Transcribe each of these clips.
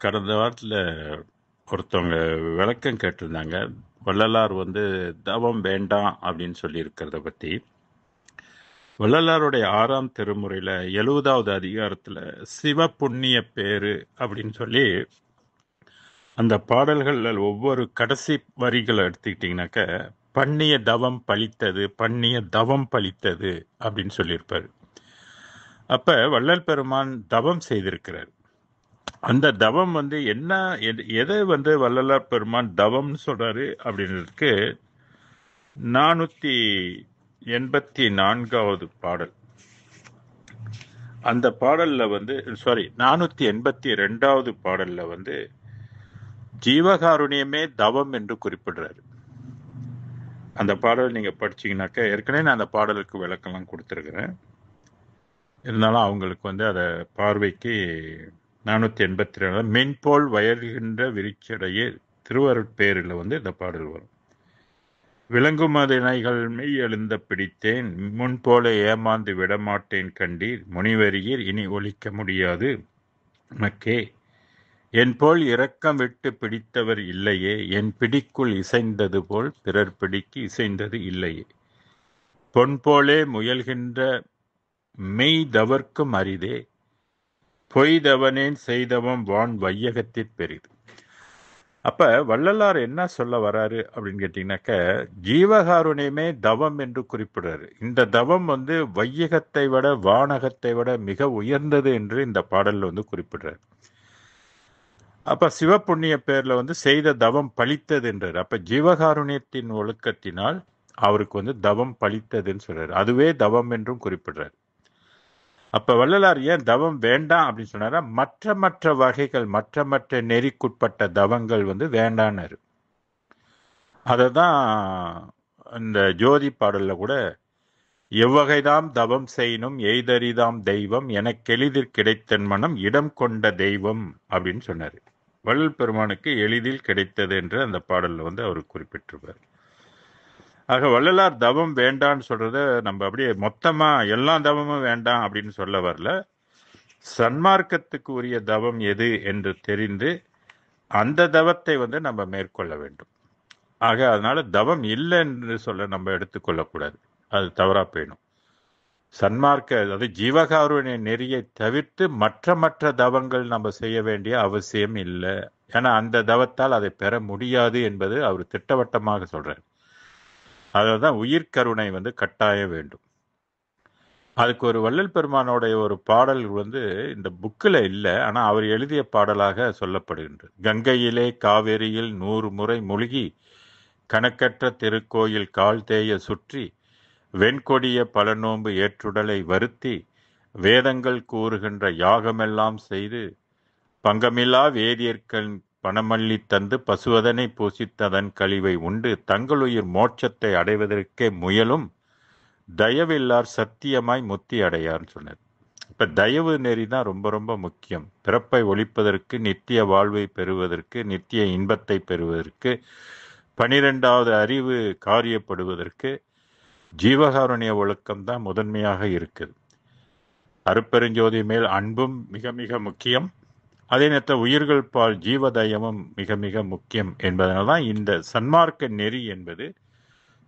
கடந்த வாரத்தில் ஒருத்தவங்க விளக்கம் கேட்டிருந்தாங்க. வள்ளலார் தவம் வேண்டாம் அப்படின்னு சொல்லியிருக்கிறத பற்றி. வள்ளலாருடைய 6ஆம் திருமுறையில் 70வது அதிகாரத்தில் சிவ புண்ணிய பேரு அப்படின்னு சொல்லி அந்த பாடல்களில் ஒவ்வொரு கடைசி வரிகளை எடுத்துக்கிட்டிங்கனாக்க பண்ணிய தவம் பலித்தது, பண்ணிய தவம் பலித்தது அப்படின்னு சொல்லியிருப்பார். அப்போ வள்ளல் பெருமான் தவம் செய்திருக்கிறார். அந்த தவம் என்ன, எதை வள்ளலார் பெருமான் தவம்னு சொல்றாரு அப்படின்றதுக்கு 484வது பாடல். அந்த பாடல்ல 482வது பாடல்ல ஜீவகாருண்யமே தவம் என்று குறிப்பிடுறாரு. அந்த பாடல் நீங்க படிச்சீங்கன்னாக்க, ஏற்கனவே நான் அந்த பாடலுக்கு விளக்கம்லாம் கொடுத்துருக்கிறேன். இருந்தாலும் அவங்களுக்கு அதை பார்வைக்கு 482 மென்போல் வயல்கின்ற விரிச்சடையே திருவருட்பேரில் இந்த பாடல் வரும். விளங்கும் அதனைகள் மெய் எழுந்த பிடித்தேன், முன்போல ஏமாந்து விடமாட்டேன் கண்டீர், முனிவரியில் இனி ஒழிக்க முடியாது மக்கே, என் போல் இரக்கம் விட்டு பிடித்தவர் இல்லையே, என் பிடிக்குள் இசைந்தது போல் பிறர் பிடிக்கு இசைந்தது இல்லையே, பொன் போலே முயல்கின்ற மெய் தவர்க்கும் அரிதே, பொய்தவனேன் செய்தவம் வான் வையகத்திற் பெரிது. அப்ப வள்ளலார் என்ன சொல்ல வராரு அப்படின்னு கேட்டீங்கன்னாக்க, ஜீவகாருண்யமே தவம் என்று குறிப்பிடுறாரு. இந்த தவம் வையகத்தை விட வானகத்தை விட மிக உயர்ந்தது என்று இந்த பாடல்ல குறிப்பிடுறாரு. அப்ப சிவப்புண்ணிய பேர்ல செய்த தவம் பலித்தது என்றார். அப்ப ஜீவகாருண்யத்தின் ஒழுக்கத்தினால் அவருக்கு தவம் பலித்ததுன்னு சொல்றாரு. அதுவே தவம் என்றும் குறிப்பிடுறாரு. அப்ப வள்ளலார் ஏன் தவம் வேண்டாம் அப்படின்னு சொன்னாரா, மற்ற வகைகள் மற்ற நெறிக்குட்பட்ட தவங்கள் வேண்டான்னாரு. அததான் இந்த ஜோதி பாடல்ல கூட, எவ்வகைதாம் தவம் செய்யணும் எய்தறிதாம் தெய்வம் எனக்கெளிதில் கிடைத்தன் மனம் இடம் கொண்ட தெய்வம் அப்படின்னு சொன்னாரு. வள்ளல் பெருமானுக்கு எளிதில் கிடைத்தது என்று அந்த பாடல்ல அவர் குறிப்பிட்டிருப்பார். ஆக வள்ளலார் தவம் வேண்டான்னு சொல்றத நம்ம அப்படியே மொத்தமா எல்லா தவமும் வேண்டாம் அப்படின்னு சொல்ல வரல. சன்மார்க்கத்துக்கு உரிய தவம் எது என்று தெரிந்து அந்த தவத்தை நம்ம மேற்கொள்ள வேண்டும். ஆக அதனால தவம் இல்லை என்று சொல்ல நம்ம எடுத்துக்கொள்ளக்கூடாது, அது தவறா போயிடும். சன்மார்க்க, அதாவது ஜீவகாருண்ய நெறியை தவிர்த்து மற்ற தவங்கள் நம்ம செய்ய வேண்டிய அவசியம் இல்லை. ஏன்னா அந்த தவத்தால் அதை பெற முடியாது என்பது அவர் திட்டவட்டமாக சொல்றார். அதான் உயிர்கருணை கட்டாய வேண்டும். அதுக்கு ஒரு வள்ளல் பெருமானோடைய ஒரு பாடல் இந்த புக்கில் இல்லை, ஆனால் அவர் எழுதிய பாடலாக சொல்லப்படுகின்றது. கங்கையிலே காவேரியில் 100 முறை மூழ்கி கணக்கற்ற திருக்கோயில் கால் தேய சுற்றி வெண்கொடிய பல நோன்பு ஏற்றுடலை வருத்தி வேதங்கள் கூறுகின்ற யாகமெல்லாம் செய்து பங்கமில்லா வேதியர்கள் பணமல்லி தந்து பசுவதனை பூசித்ததன் கழிவை உண்டு தங்களுயிர் மோட்சத்தை அடைவதற்கே முயலும் தயவில்லார் சத்தியமாய் முத்தி அடையார்னு சொன்னார். இப்ப தயவு நெறி தான் ரொம்ப ரொம்ப முக்கியம். பிறப்பை ஒழிப்பதற்கு, நித்திய வாழ்வை பெறுவதற்கு, நித்திய இன்பத்தை பெறுவதற்கு, 12வது அறிவு காரியப்படுவதற்கு ஜீவகாருண்ய ஒழுக்கம் தான் முதன்மையாக இருக்குது. அருட்பெருஞ்சோதி மேல் அன்பும் மிக மிக முக்கியம். அதே நேரத்தில் உயிர்கள் பால் ஜீவதயமும் மிக மிக முக்கியம் என்பதனால்தான் இந்த சன்மார்க்க நெறி என்பது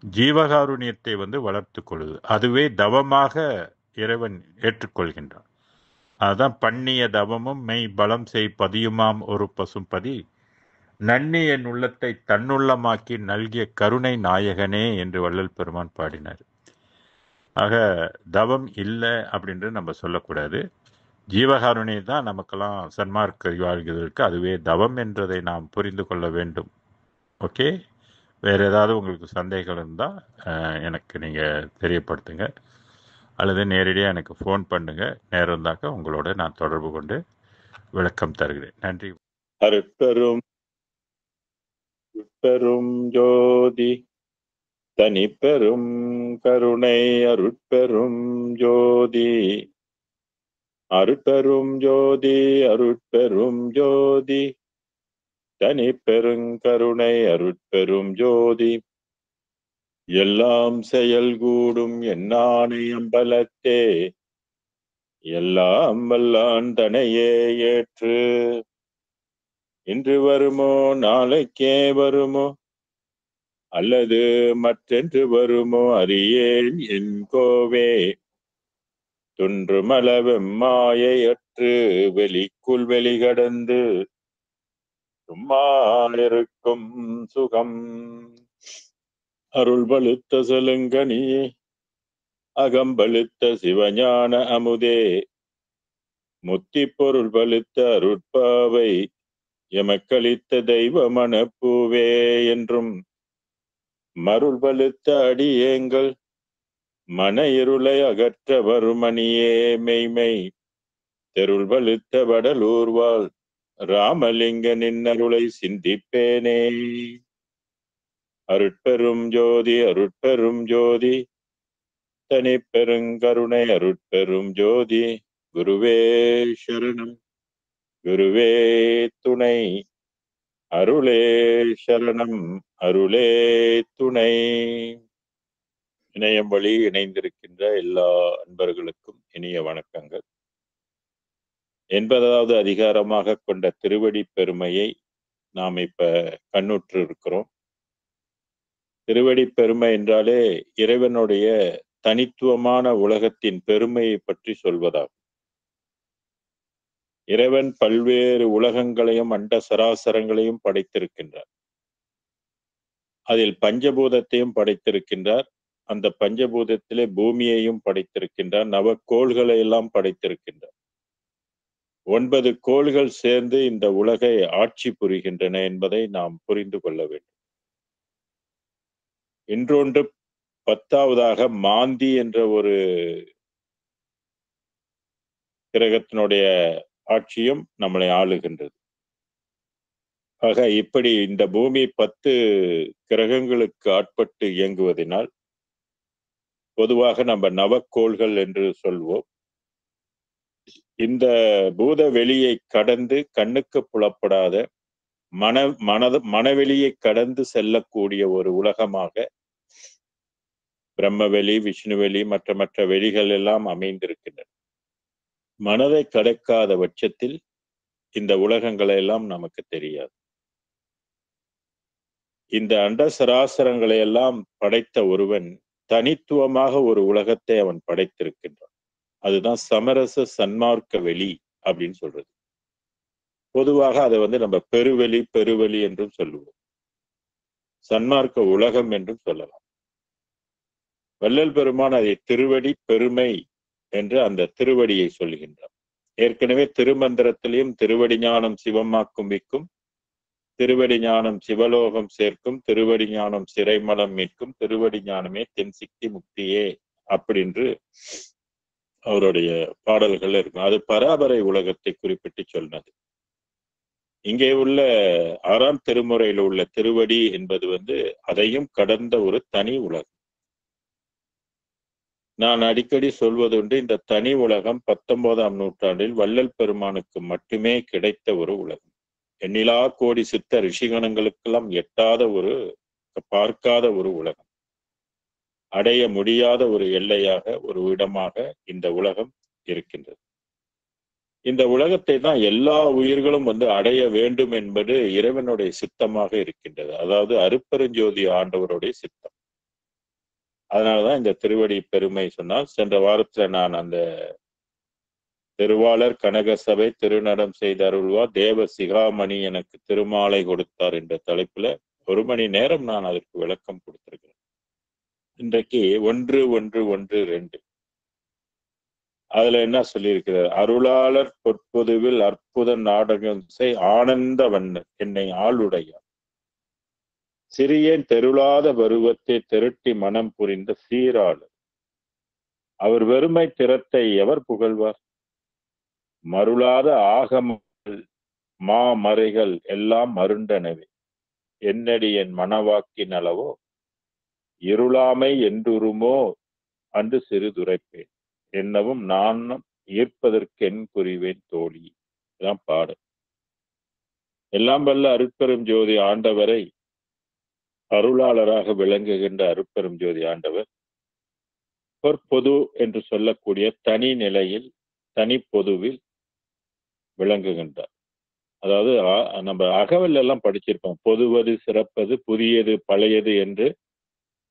ஜீவகாருண்யத்தை வளர்த்து கொள்வது. அதுவே தவமாக இறைவன் ஏற்றுக்கொள்கின்றான். அதுதான் பண்ணிய தவமும் மெய் பலம் செய் பதியுமாம் ஒரு பசும்பதி நன்னி என் உள்ளத்தை தன்னுள்ளமாக்கி நல்கிய கருணை நாயகனே என்று வள்ளல் பெருமான் பாடினார். ஆக தவம் இல்லை அப்படின்றது நம்ம சொல்லக்கூடாது. ஜீவகாருண்யம் தான் நமக்கெல்லாம் சன்மார்க்க வாழ்கிறதுக்கு அதுவே தவம் என்றதை நாம் புரிந்து கொள்ள வேண்டும். ஓகே, வேறு ஏதாவது உங்களுக்கு சந்தேகம் இருந்தால் எனக்கு நீங்கள் தெரியப்படுத்துங்க, அல்லது நேரடியாக எனக்கு ஃபோன் பண்ணுங்க. நேரம் இருந்தாக்க உங்களோட நான் தொடர்பு கொண்டு விளக்கம் தருகிறேன். நன்றி. அருட்பெரும் ஜோதி தனிப்பெரும் கருணை அருட்பெரும் ஜோதி அருட்பெரும் ஜோதி அருட்பெரும் ஜோதி தனிப்பெருங்கருணை அருட்பெரும் ஜோதி எல்லாம் செயல் கூடும் என்னானை அம்பலத்தே எல்லாம் வல்லான் தனையே ஏற்று இன்று வருமோ நாளைக்கே வருமோ அல்லது மற்றென்று வருமோ அறியேன் என் கோவே. துன்றுமளவும் மாயையற்று வெளிக்குள் வெளிகடந்து சும்மா இருக்கும் சுகம். அருள் பழுத்த செலுங்கனியே அகம்பழுத்த சிவஞான அமுதே. முத்தி பொருள் பழுத்த அருட்பாவை எமக்களித்த தெய்வ மனப்பூவே என்றும் மருள் பழுத்த அடியேங்கள் மன இருளை அகற்ற வருமணியே மெய்மை. தெருள் பழுத்த வடலூர்வாள் ராமலிங்க நின்னருளை சிந்திப்பேனே. அருட்பெரும் ஜோதி அருட்பெரும் ஜோதி தனி பெருங்கருணை அருட்பெரும் ஜோதி. குருவே சரணம் குருவே துணை அருளே சரணம் அருளே துணை. இணையம் வழி இணைந்திருக்கின்ற எல்லா அன்பர்களுக்கும் இனிய வணக்கங்கள். 80வது அதிகாரமாக கொண்ட திருவடி பெருமையை நாம் இப்ப கண்ணுற்று இருக்கிறோம். திருவடி பெருமை என்றாலே இறைவனுடைய தனித்துவமான உலகத்தின் பெருமையை பற்றி சொல்வதாகும். இறைவன் பல்வேறு உலகங்களையும் அண்ட சராசரங்களையும் படைத்திருக்கின்றார். அதில் பஞ்சபூதத்தையும் படைத்திருக்கின்றார். அந்த பஞ்சபூதத்திலே பூமியையும் படைத்திருக்கின்றார். நவக்கோள்களை எல்லாம் படைத்திருக்கின்றார். 9 கோள்கள் சேர்ந்து இந்த உலகை ஆட்சி புரிகின்றன என்பதை நாம் புரிந்து கொள்ள வேண்டும். இன்றொன்று 10வதாக மாந்தி என்ற ஒரு கிரகத்தினுடைய ஆட்சியும் நம்மளை ஆளுகின்றது. ஆக இப்படி இந்த பூமி 10 கிரகங்களுக்கு ஆட்பட்டு இயங்குவதனால் பொதுவாக நம்ம நவக்கோள்கள் என்று சொல்வோம். இந்த பூத வெளியை கடந்து கண்ணுக்கு புலப்படாத மனவெளியை கடந்து செல்லக்கூடிய ஒரு உலகமாக பிரம்மவெளி, விஷ்ணுவெளி, மற்ற வெளிகள் எல்லாம் அமைந்திருக்கின்றன. மனதை கடக்காத பட்சத்தில் இந்த உலகங்களை எல்லாம் நமக்கு தெரியாது. இந்த அண்ட சராசரங்களை எல்லாம் படைத்த ஒருவன் தனித்துவமாக ஒரு உலகத்தை அவன் படைத்திருக்கின்றான். அதுதான் சமரச சன்மார்க்க வெளி அப்படின்னு சொல்றது. பொதுவாக அதை நம்ம பெருவெளி என்றும் சொல்லுவோம். சன்மார்க்க உலகம் என்றும் சொல்லலாம். வள்ளல் பெருமான் அதை திருவடி பெருமை என்று அந்த திருவடியை சொல்லுகின்றார். ஏற்கனவே திருமந்திரத்திலையும் திருவடி ஞானம் சிவமாக்கும் விக்கும், திருவடி ஞானம் சிவலோகம் சேர்க்கும், திருவடி ஞானம் சிறைமலம் மீட்கும், திருவடி ஞானமே தென்சிக்தி முக்தியே அப்படின்று அவருடைய பாடல்கள் இருக்கும். அது பராபரை உலகத்தை குறிப்பிட்டு சொன்னது. இங்கே உள்ள 6ஆம் திருமுறையில் உள்ள திருவடி என்பது அதையும் கடந்த ஒரு தனி உலகம். நான் அடிக்கடி சொல்வதுண்டு, இந்த தனி உலகம் 19ஆம் நூற்றாண்டில் வள்ளல் பெருமானுக்கு மட்டுமே கிடைத்த ஒரு உலகம். எண்ணிலா கோடி சித்த ரிஷிகணங்களுக்கெல்லாம் எட்டாத ஒரு பார்க்காத ஒரு உலகம், அடைய முடியாத ஒரு எல்லையாக ஒரு இடமாக இந்த உலகம் இருக்கின்றது. இந்த உலகத்தை தான் எல்லா உயிர்களும் அடைய வேண்டும் என்பது இறைவனுடைய சித்தமாக இருக்கின்றது. அதாவது அருட்பெருஞ்சோதி ஆண்டவருடைய சித்தம். அதனாலதான் இந்த திருவடி பெருமை சொன்னால், சென்ற வாரத்துல நான் அந்த திருவாளர் கனக சபை திருநடம் செய்த அருள்வா தேவ சிகாமணி எனக்கு திருமாலை கொடுத்தார் என்ற தலைப்புல 1 மணி நேரம் நான் அதற்கு விளக்கம் கொடுத்திருக்கிறேன். இன்றைக்கு 1-1-1-2 அதுல என்ன சொல்லியிருக்கிறார்? அருளாளர் பொற்பொதுவில் அற்புத நாடகம் செய் ஆனந்த வண்ணர் என்னை ஆளுடையார், சிறியேன் தெருளாத பருவத்தை திருட்டி மனம் புரிந்த சீராளர், அவர் வெறுமை திறத்தை எவர் புகழ்வார்? மருளாத ஆகமங்கள் மாமறைகள் எல்லாம் மருண்டனவே, என்னடி என் மனவாக்கின் அளவோ இருளாமை என்றுருமோ அன்று சிறுதுரைப்பேன், என்னவும் நானும் ஈர்ப்பதற்கென் புரிவேன் தோழி. இதான் பாடல். எல்லாம் வல்ல அருட்பெரும் ஜோதி ஆண்டவரை அருளாளராக விளங்குகின்ற அருட்பெரும் ஜோதி ஆண்டவர் பொற்பொது என்று சொல்லக்கூடிய தனி நிலையில் தனி பொதுவில் விளங்குகின்றார். அதாவது நம்ம அகவல் எல்லாம் படிச்சிருப்போம். பொதுவது சிறப்பது புதியது பழையது என்று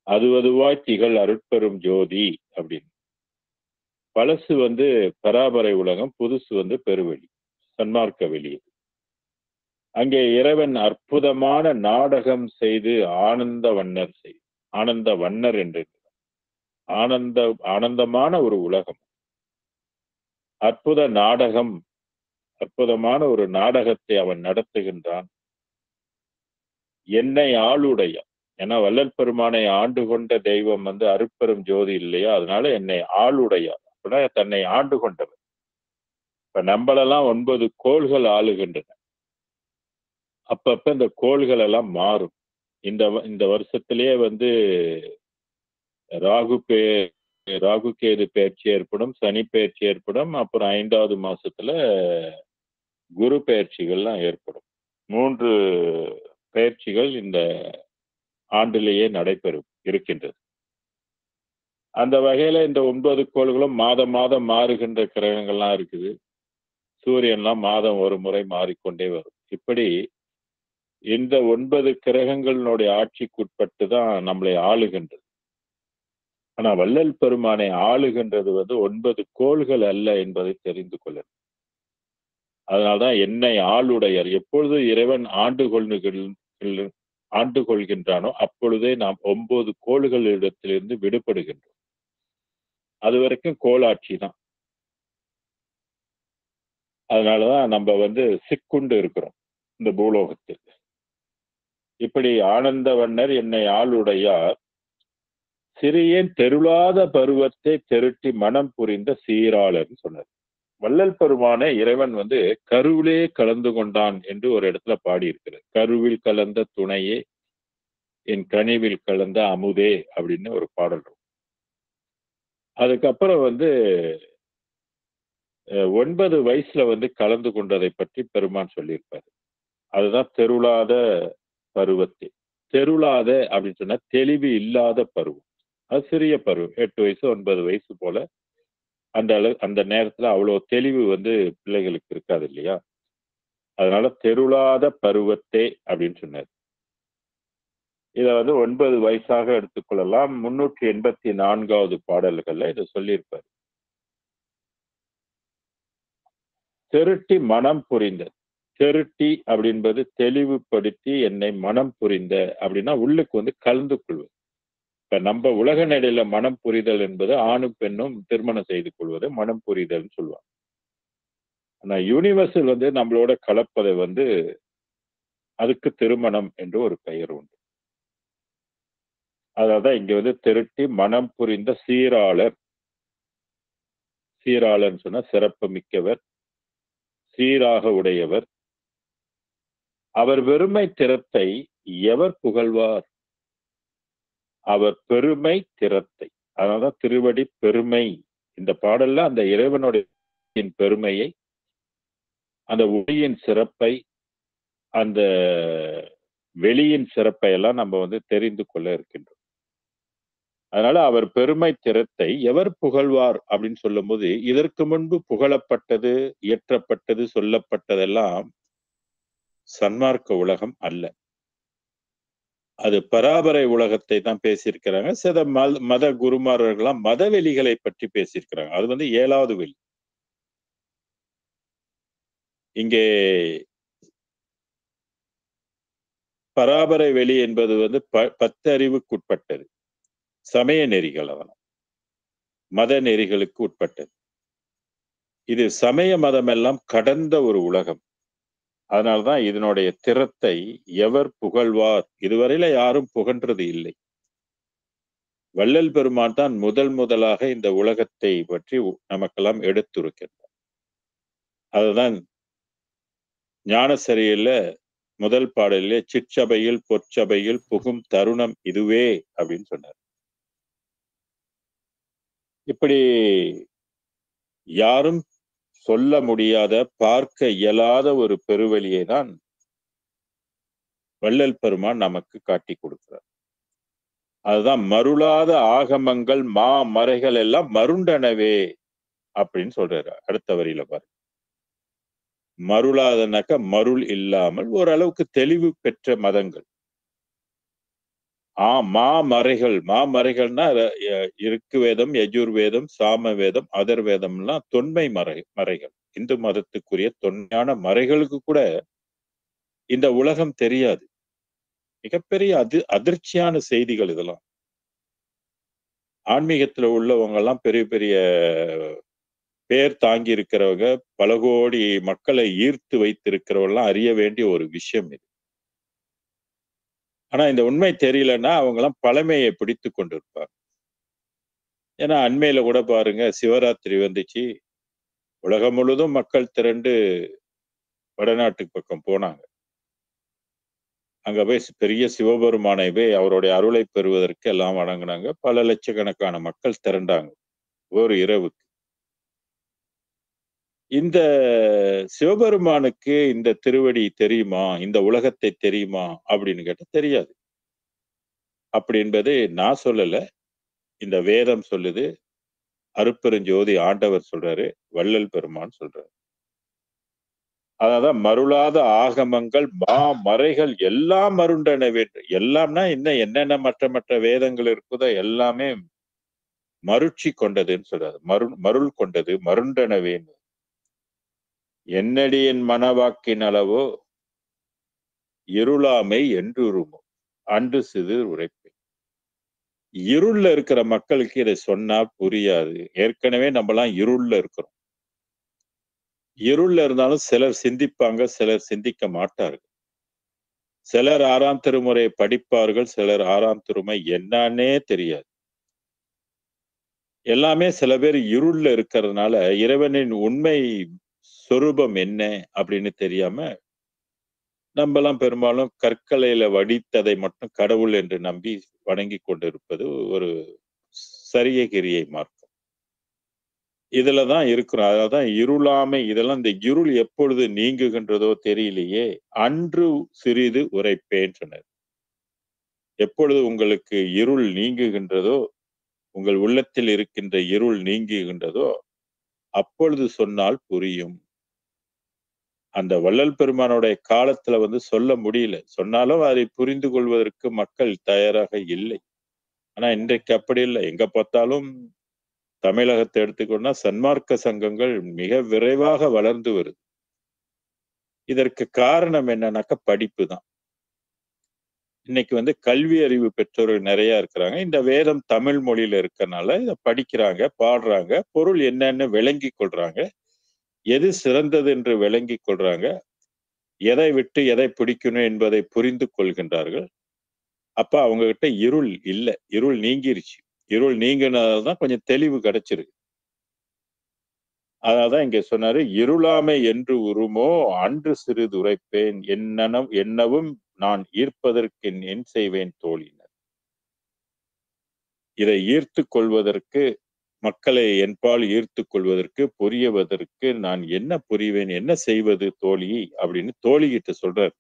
அதுவதுவாய் திகழ் அருட்பெரும் ஜோதி அப்படின்னு. பழசு பராபரை உலகம், புதுசு பெருவெளி, சன்மார்க்க வெளி. அங்கே இறைவன் அற்புதமான நாடகம் செய்து ஆனந்த வண்ணர் என்று ஆனந்தமான ஒரு உலகம். அற்புதமான ஒரு நாடகத்தை அவன் நடத்துகின்றான். என்னை ஆளுடைய, ஏன்னா வள்ளல் பெருமானை ஆண்டு கொண்ட தெய்வம் அருட்பெரும் ஜோதி இல்லையா, அதனால என்னை ஆளுடைய அப்படின்னா தன்னை ஆண்டு கொண்டவர். இப்ப நம்மளெல்லாம் 9 கோள்கள் ஆளுகின்றன. அப்பப்ப இந்த கோள்கள் எல்லாம் மாறும். இந்த வருஷத்திலேயே ராகு கேது பெயர்ச்சி ஏற்படும், சனி பெயர்ச்சி ஏற்படும், அப்புறம் 5வது மாசத்துல குரு பெயர்ச்சிகள்லாம் ஏற்படும். 3 பெயர்ச்சிகள் இந்த ஆண்டிலேயே நடைபெறும் இருக்கின்றது. அந்த வகையில இந்த 9 கோள்களும் மாதம் மாறுகின்ற கிரகங்கள்லாம் இருக்குது. சூரியன்லாம் மாதம் ஒரு முறை மாறிக்கொண்டே வரும். இப்படி இந்த 9 கிரகங்களினுடைய ஆட்சிக்குட்பட்டு தான் நம்மளை ஆளுகின்றது. ஆனா வள்ளல் பெருமானை ஆளுகின்றது 9 கோள்கள் அல்ல என்பதை தெரிந்து கொள்ளணும். அதனால்தான் என்னை ஆளுடையர். எப்பொழுது இறைவன் ஆண்டு கொள்கின்றானோ அப்பொழுதே நாம் 9 கோள்களிடத்திலிருந்து விடுபடுகின்றோம். அது வரைக்கும் கோளாட்சி தான். அதனாலதான் நம்ம சிக்குண்டு இருக்கிறோம் இந்த பூலோகத்தில். இப்படி ஆனந்த வண்ணர் என்னை ஆளுடையார், சிறியேன் தெருளாத பருவத்தை தெருட்டி மனம் புரிந்த சீராளர் சொன்னார். வள்ளல் பெருமானை இறைவன் கருவிலே கலந்து கொண்டான் என்று ஒரு இடத்துல பாடியிருக்கிறார். கருவில் கலந்த துணையே என் கனிவில் கலந்த அமுதே அப்படின்னு ஒரு பாடல். அதுக்கப்புறம் 9 வயசுல கலந்து கொண்டதை பற்றி பெருமான் சொல்லியிருப்பாரு. அதுதான் தெருளாத பருவத்தை. தெருளாத அப்படின்னு சொன்னா தெளிவு இல்லாத பருவம். அது சிறிய பருவம், 8 வயசு 9 வயசு போல. அந்த நேரத்துல அவ்வளவு தெளிவு பிள்ளைகளுக்கு இருக்காது இல்லையா. அதனால தெருளாத பருவத்தை அப்படின்னு சொன்னார். இத 9 வயசாக எடுத்துக்கொள்ளலாம். 384வது பாடல்கள்ல இதை சொல்லியிருப்பார். தெருட்டி மனம் புரிந்த, தெருட்டி அப்படின்பது தெளிவுபடுத்தி என்னை மனம் புரிந்த அப்படின்னா உள்ளுக்கு கலந்து கொள்வது. இப்ப நம்ம உலக நடையில மனம் புரிதல் என்பது ஆணும் பெண்ணும் திருமணம் செய்து கொள்வது மனம் புரிதல்னு சொல்லுவாங்க. ஆனா யூனிவர்சல் நம்மளோட கலப்பதை அதுக்கு திருமணம் என்று ஒரு பெயர் உண்டு. அதான் இங்க திரட்டி மனம் புரிந்த சீராளர். சீராளர்னு சொன்னா சிறப்பு மிக்கவர், சீராக உடையவர். அவர் பெருமை திறத்தை எவர் புகழ்வார்? அவர் பெருமை திறத்தை, அதனாலதான் திருவடி பெருமை. இந்த பாடல்ல அந்த இறைவனுடைய பெருமையை, அந்த ஒளியின் சிறப்பை, அந்த வெளியின் சிறப்பை எல்லாம் நம்ம தெரிந்து கொள்ள இருக்கின்றோம். அதனால அவர் பெருமை திறத்தை எவர் புகழ்வார் அப்படின்னு சொல்லும் போது, இதற்கு முன்பு புகழப்பட்டது, இயற்றப்பட்டது, சொல்லப்பட்டதெல்லாம் சன்மார்க்க உலகம் அல்ல. அது பராபரை உலகத்தை தான் பேசியிருக்கிறாங்க. சில மத குருமார்கள்லாம் மதவெளிகளை பற்றி பேசியிருக்கிறாங்க. அது 7வது வெளி. இங்கே பராபரை வெளி என்பது 10 அறிவுக்குட்பட்டது. சமய நெறிகள், அதெல்லாம் மத நெறிகளுக்கு உட்பட்டது. இது சமய மதம் எல்லாம் கடந்த ஒரு உலகம். அதனால்தான் இதனுடைய திறத்தை எவர் புகழ்வார்? இதுவரையில யாரும் புகன்றது இல்லை. வள்ளல் பெருமான் தான் முதலாக இந்த உலகத்தை பற்றி நமக்கெல்லாம் எடுத்துரைக்கின்றார். அதுதான் ஞானசரியில முதல் பாடலிலே சிற்சபையில் பொற்சபையில் புகும் தருணம் இதுவே அப்படின்னு சொன்னார். இப்படி யாரும் சொல்ல முடியாத, பார்க்க இயலாத ஒரு பெருவெளியை தான் வள்ளல் பெருமான் நமக்கு காட்டி கொடுக்கிறார். அதுதான் மருளாத ஆகமங்கள் மறைகள் எல்லாம் மருண்டனவே அப்படின்னு சொல்றாரு அடுத்த வரியில பாரு. மருளாதனாக்க மருள் இல்லாமல் ஓரளவுக்கு தெளிவு பெற்ற மதங்கள். மாமறைகள்னா இருக்கு வேதம், யஜுர் வேதம், சாம வேதம், அதர் வேதம்லாம் தொன்மை மறைகள். இந்து மதத்துக்குரிய தொன்மையான மறைகளுக்கு கூட இந்த உலகம் தெரியாது. மிகப்பெரிய அதிர்ச்சியான செய்திகள் இதெல்லாம். ஆன்மீகத்துல உள்ளவங்க எல்லாம் பெரிய பெரிய பேர் தாங்கி இருக்கிறவங்க, பல கோடி மக்களை ஈர்த்து வைத்திருக்கிறவங்கலாம் அறிய வேண்டிய ஒரு விஷயம் இது. ஆனா இந்த உண்மை தெரியலன்னா அவங்க எல்லாம் பழமையை பிடித்து கொண்டிருப்பார். ஏன்னா அண்மையில கூட பாருங்க, சிவராத்திரி வந்துச்சு, உலகம் முழுதும் மக்கள் திரண்டு வடநாட்டுக்கு பக்கம் போனாங்க. அங்க போய் பெரிய சிவபெருமானை போய் அவருடைய அருளை பெறுவதற்கு எல்லாம் வணங்குனாங்க. பல லட்சக்கணக்கான மக்கள் திரண்டாங்க ஒரு இரவுக்கு. இந்த சிவபெருமானுக்கு இந்த திருவடி தெரியுமா, இந்த உலகத்தை தெரியுமா அப்படின்னு கேட்டா தெரியாது. அப்படி என்பது நான் சொல்லல, இந்த வேதம் சொல்லுது, அருட்பெருஞ்சோதி ஆண்டவர் சொல்றாரு, வள்ளல் பெருமான் சொல்றாரு. அதான் மருளாத ஆகமங்கள் மறைகள் எல்லாம் மருண்டன வேண்டும். எல்லாம்னா என்னென்ன மற்ற வேதங்கள் இருக்குதோ எல்லாமே மருட்சி கொண்டதுன்னு சொல்றாரு. மருள் கொண்டது, மருண்டன வேண்டும். என்னடி என் மனவாக்கின் அளவோ இருளாமை என்றுருமோ அன்று சிறு உரைப்பேன். இருள்ல இருக்கிற மக்களுக்கு இதை சொன்னா புரியாது. ஏற்கனவே நம்மலாம் இருள்ல இருக்கிறோம். இருள்ல இருந்தாலும் சிலர் சிந்திப்பாங்க, சிலர் சிந்திக்க மாட்டார்கள். சிலர் 6ஆம் திருமுறை படிப்பார்கள், சிலர் 6ஆம் திருமுறை என்னன்னே தெரியாது. எல்லாமே சில பேர் இருள்ல இருக்கிறதுனால இறைவனின் உண்மை சொரூபம் என்ன அப்படின்னு தெரியாம நம்மலாம் பெரும்பாலும் கற்களையில வடித்ததை மட்டும் கடவுள் என்று நம்பி வணங்கி கொண்டிருப்பது ஒரு சரிய கிரியை மார்க்கம். இதுலதான் இருக்கிறோம். அதான் இருளாமை. இதெல்லாம் இந்த இருள் எப்பொழுது நீங்குகின்றதோ தெரியலையே, அன்று சிறிது உரைப்பேன் சொன்னார். எப்பொழுது உங்களுக்கு இருள் நீங்குகின்றதோ, உங்கள் உள்ளத்தில் இருக்கின்ற இருள் நீங்குகின்றதோ அப்பொழுது சொன்னால் புரியும். அந்த வள்ளல் பெருமானுடைய காலத்துல சொல்ல முடியல. சொன்னாலும் அதை புரிந்து கொள்வதற்கு மக்கள் தயாராக இல்லை. ஆனா இன்றைக்கு அப்படி இல்லை. எங்க பார்த்தாலும் தமிழகத்தை எடுத்துக்கொண்டா சன்மார்க்க சங்கங்கள் மிக விரைவாக வளர்ந்து வருது. இதற்கு காரணம் என்னன்னாக்கா படிப்பு தான். இன்னைக்கு கல்வி அறிவு பெற்றோர்கள் நிறைய இருக்கிறாங்க. இந்த வேதம் தமிழ் மொழியில இருக்கறனால இதை படிக்கிறாங்க, பாடுறாங்க, பொருள் என்னன்னு விளங்கி கொள்றாங்க, எது சிறந்தது என்று விளங்கி கொள்றாங்க, எதை விட்டு எதை பிடிக்கணும் என்பதை புரிந்து கொள்கின்றார்கள். அப்ப அவங்க கிட்ட இருள் இல்ல, இருள் நீங்கிருச்சு. இருள் நீங்கினதான் கொஞ்சம் தெளிவு கிடைச்சிருக்கு. அதான் இங்க சொன்னாரு, இருளாமை என்று உருமோ அன்று சிறிது உரைப்பேன், என்னவும் நான் ஈர்ப்பதற்கு என் செய்வேன் தோழினர். இதை ஈர்த்து கொள்வதற்கு, மக்களை என்பால் ஈர்த்து கொள்வதற்கு, புரியவதற்கு நான் என்ன புரிவேன், என்ன செய்வது தோழி அப்படின்னு தோழிகிட்ட சொல்றாரு.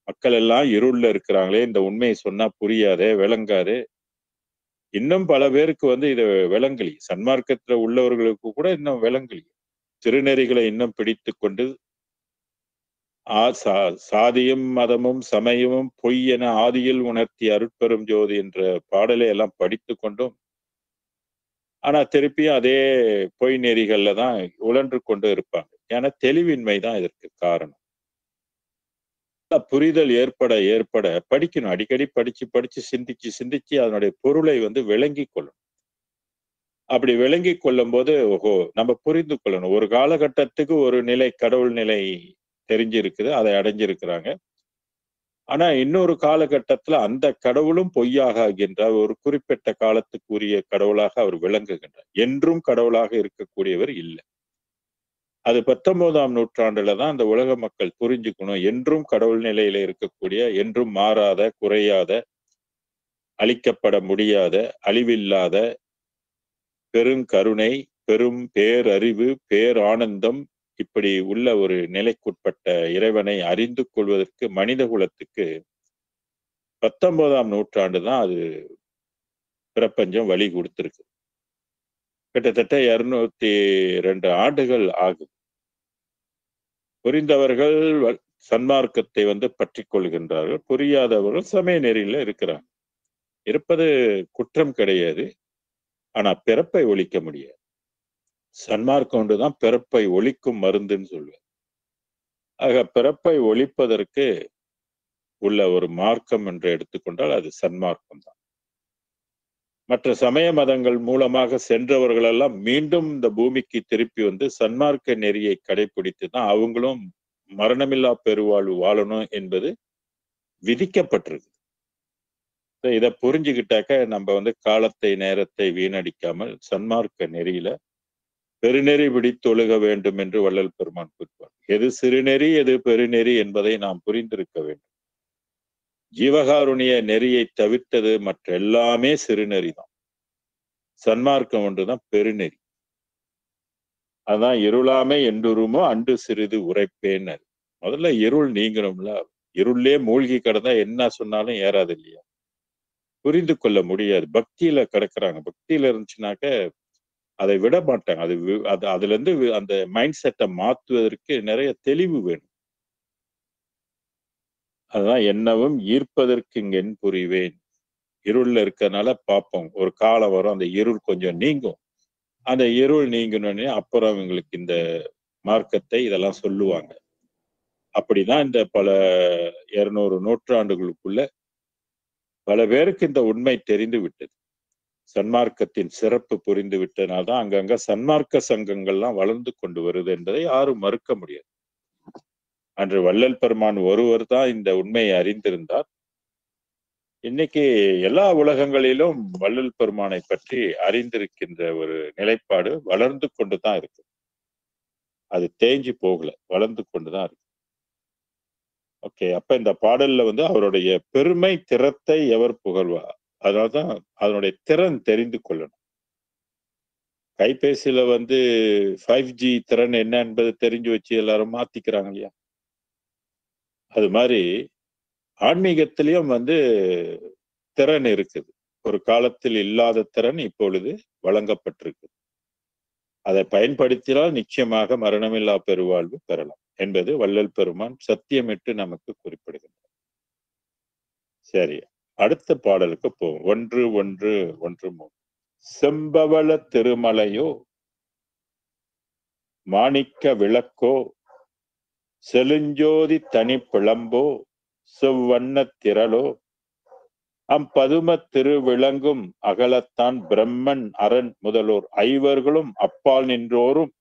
மக்கள் எல்லாம் இருள்ல இருக்கிறாங்களே, இந்த உண்மையை சொன்னா புரியாதே, விளங்காது. இன்னும் பல பேருக்கு இது விளங்கலி. சன்மார்க்கத்துல உள்ளவர்களுக்கு கூட இன்னும் விளங்கலி. திருநெறிகளை இன்னும் பிடித்து கொண்டு சாதியும் மதமும் சமயமும் பொய் என ஆதியில் உணர்த்திய அருட்பெரும் ஜோதி என்ற பாடலை எல்லாம் படித்து கொண்டும், ஆனா திருப்பியும் அதே பொய் நெறிகள்ல தான் உழன்று கொண்டு இருப்பாங்க. ஏன்னா தெளிவின்மை தான் இதற்கு காரணம். புரிதல் ஏற்பட படிக்கணும். அடிக்கடி படிச்சு சிந்திச்சு அதனுடைய பொருளை விளங்கி கொள்ளணும். அப்படி விளங்கி கொள்ளும் போது நம்ம புரிந்து கொள்ளணும். ஒரு காலகட்டத்துக்கு ஒரு நிலை, கடவுள் நிலை தெரிஞ்சிருக்குது, அதை அடைஞ்சிருக்கிறாங்க. ஆனா இன்னொரு காலகட்டத்துல அந்த கடவுளும் பொய்யாக ஆகின்றார். ஒரு குறிப்பிட்ட காலத்துக்குரிய கடவுளாக அவர் விளங்குகின்றார். என்றும் கடவுளாக இருக்கக்கூடியவர் இல்லை. அது 19ஆம் நூற்றாண்டுல தான் அந்த உலக மக்கள் புரிஞ்சுக்கணும். என்றும் கடவுள் நிலையில இருக்கக்கூடிய, என்றும் மாறாத, குறையாத, அழிக்கப்பட முடியாத, அழிவில்லாத பெருங்கருணை, பெரும் பேரறிவு, பேரானந்தம், இப்படி உள்ள ஒரு நிலைக்குட்பட்ட இறைவனை அறிந்து கொள்வதற்கு மனித குலத்துக்கு 19ஆம் நூற்றாண்டு தான் அது பிரபஞ்சம் வழி கொடுத்திருக்கு. கிட்டத்தட்ட 202 ஆண்டுகள் ஆகுது. புரிந்தவர்கள் சன்மார்க்கத்தை பற்றி கொள்கின்றார்கள், புரியாதவர்கள் சமய நெறியில இருக்கிறாங்க. இருப்பது குற்றம் கிடையாது. ஆனா பிறப்பை ஒழிக்க முடியாது. சன்மார்க்கம் ஒன்றுதான் பிறப்பை ஒழிக்கும் மருந்துன்னு சொல்லுவேன். ஆக பிறப்பை ஒழிப்பதற்கு உள்ள ஒரு மார்க்கம் என்று எடுத்துக்கொண்டால் அது சன்மார்க்கம் தான். மற்ற சமய மதங்கள் மூலமாக சென்றவர்கள் எல்லாம் மீண்டும் இந்த பூமிக்கு திருப்பி சன்மார்க்க நெறியை கடைபிடித்து தான் அவங்களும் மரணமில்லா பெருவாழ்வு வாழணும் என்பது விதிக்கப்பட்டிருக்கு. இதை புரிஞ்சுக்கிட்டாக்க நம்ம காலத்தை நேரத்தை வீணடிக்காமல் சன்மார்க்க நெறியில பெருநெறி விடித்தொழுக வேண்டும் என்று வள்ளல் பெருமான் கூறுவார். எது சிறுநெறி எது பெருநெறி என்பதை நாம் புரிந்திருக்க வேண்டும். ஜீவகாருணிய நெறியை தவிர்த்தது மற்ற எல்லாமே சிறுநெறி தான். சன்மார்க்கம் ஒன்றுதான் பெருநெறி. அதான் இருளாமை என்றுருமோ அன்று சிறிது உரைப்பேன்னு. முதல்ல இருள் நீங்கணும்ல. இருளே மூழ்கி கிடந்தா என்ன சொன்னாலும் ஏறாது இல்லையா? புரிந்து கொள்ள முடியாது. பக்தியில கிடக்குறாங்க. பக்தியில இருந்துச்சுனாக்க அதை விட மாட்டாங்க. அதுல இருந்து அந்த மைண்ட் செட்டை மாத்துவதற்கு நிறைய தெளிவு வேணும். அதுதான் என்னவும் ஈர்ப்பதற்கு இங்கென் புரிவேன். இருள்ல இருக்கறனால பார்ப்போம். ஒரு காலம் வரும், அந்த இருள் கொஞ்சம் நீங்கும். அந்த இருள் நீங்கணும்னே அப்புறம் இவங்களுக்கு இந்த மார்க்கத்தை இதெல்லாம் சொல்லுவாங்க. அப்படிதான் இந்த பல 200 நூற்றாண்டுகளுக்குள்ள பல பேருக்கு இந்த உண்மை தெரிந்து விட்டது. சன்மார்க்கத்தின் சிறப்பு புரிந்து விட்டனால்தான் அங்கங்க சன்மார்க்க சங்கங்கள்லாம் வளர்ந்து கொண்டு வருது என்பதை யாரும் மறுக்க முடியாது. அன்று வள்ளல் பெருமான் ஒருவர் தான் இந்த உண்மையை அறிந்திருந்தார். இன்னைக்கு எல்லா உலகங்களிலும் வள்ளல் பெருமானை பற்றி அறிந்திருக்கின்ற ஒரு நிலைப்பாடு வளர்ந்து கொண்டுதான் இருக்கு. அது தேஞ்சு போகல, வளர்ந்து கொண்டுதான் இருக்கு. ஓகே, அப்ப இந்த பாடல்ல அவருடைய பெருமை திறத்தை எவர் புகழ்வார்? அதனால்தான் அதனுடைய திறன் தெரிந்து கொள்ளணும். கைபேசியில 5G திறன் என்ன என்பது தெரிஞ்சு வச்சு எல்லாரும் மாத்திக்கிறாங்க இல்லையா? அது மாதிரி ஆன்மீகத்திலையும் திறன் இருக்குது. ஒரு காலத்தில் இல்லாத திறன் இப்பொழுது வழங்கப்பட்டிருக்கு. அதை பயன்படுத்தினால் நிச்சயமாக மரணமில்லா பெருவாழ்வு பெறலாம் என்பது வள்ளல் பெருமான் சத்தியமிட்டு நமக்கு குறிப்பிடுகின்றார். சரி, அடுத்த பாடலுக்கு போவோம். 1-1-1-3. செம்பவள திருமலையோ மாணிக்க விளக்கோ செழுஞ்சோதி தனி பிளம்போ செவ்வண்ண திரளோ அம்பதும திருவிளங்கும் அகலத்தான் பிரம்மன் அரண் முதலோர் ஐவர்களும் அப்பால் நின்றோரும்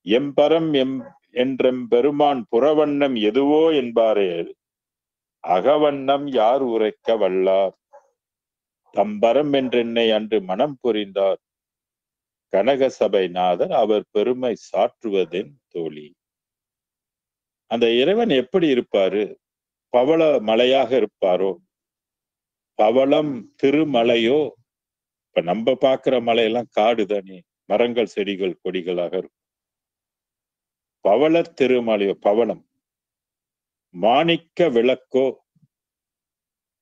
எம்பரம் என்றெம்பெருமான் புறவண்ணம் எதுவோ என்பாரே அகவண்ணம் யார் உரைக்க வல்லார் தம்பரம் என்றென்னை அன்று மனம் புரிந்தார் கனக சபை நாதர் அவர் பெருமை சாற்றுவதென் தோழி. அந்த இறைவன் எப்படி இருப்பாரு? பவள மலையாக இருப்பாரோ? பவளம் திருமலையோ? இப்ப நம்ம பாக்குற மலையெல்லாம் காடு தானே, மரங்கள் செடிகள் கொடிகளாக இருக்கும். பவள திருமலையோ? பவளம். மாணிக்க விளக்கோ?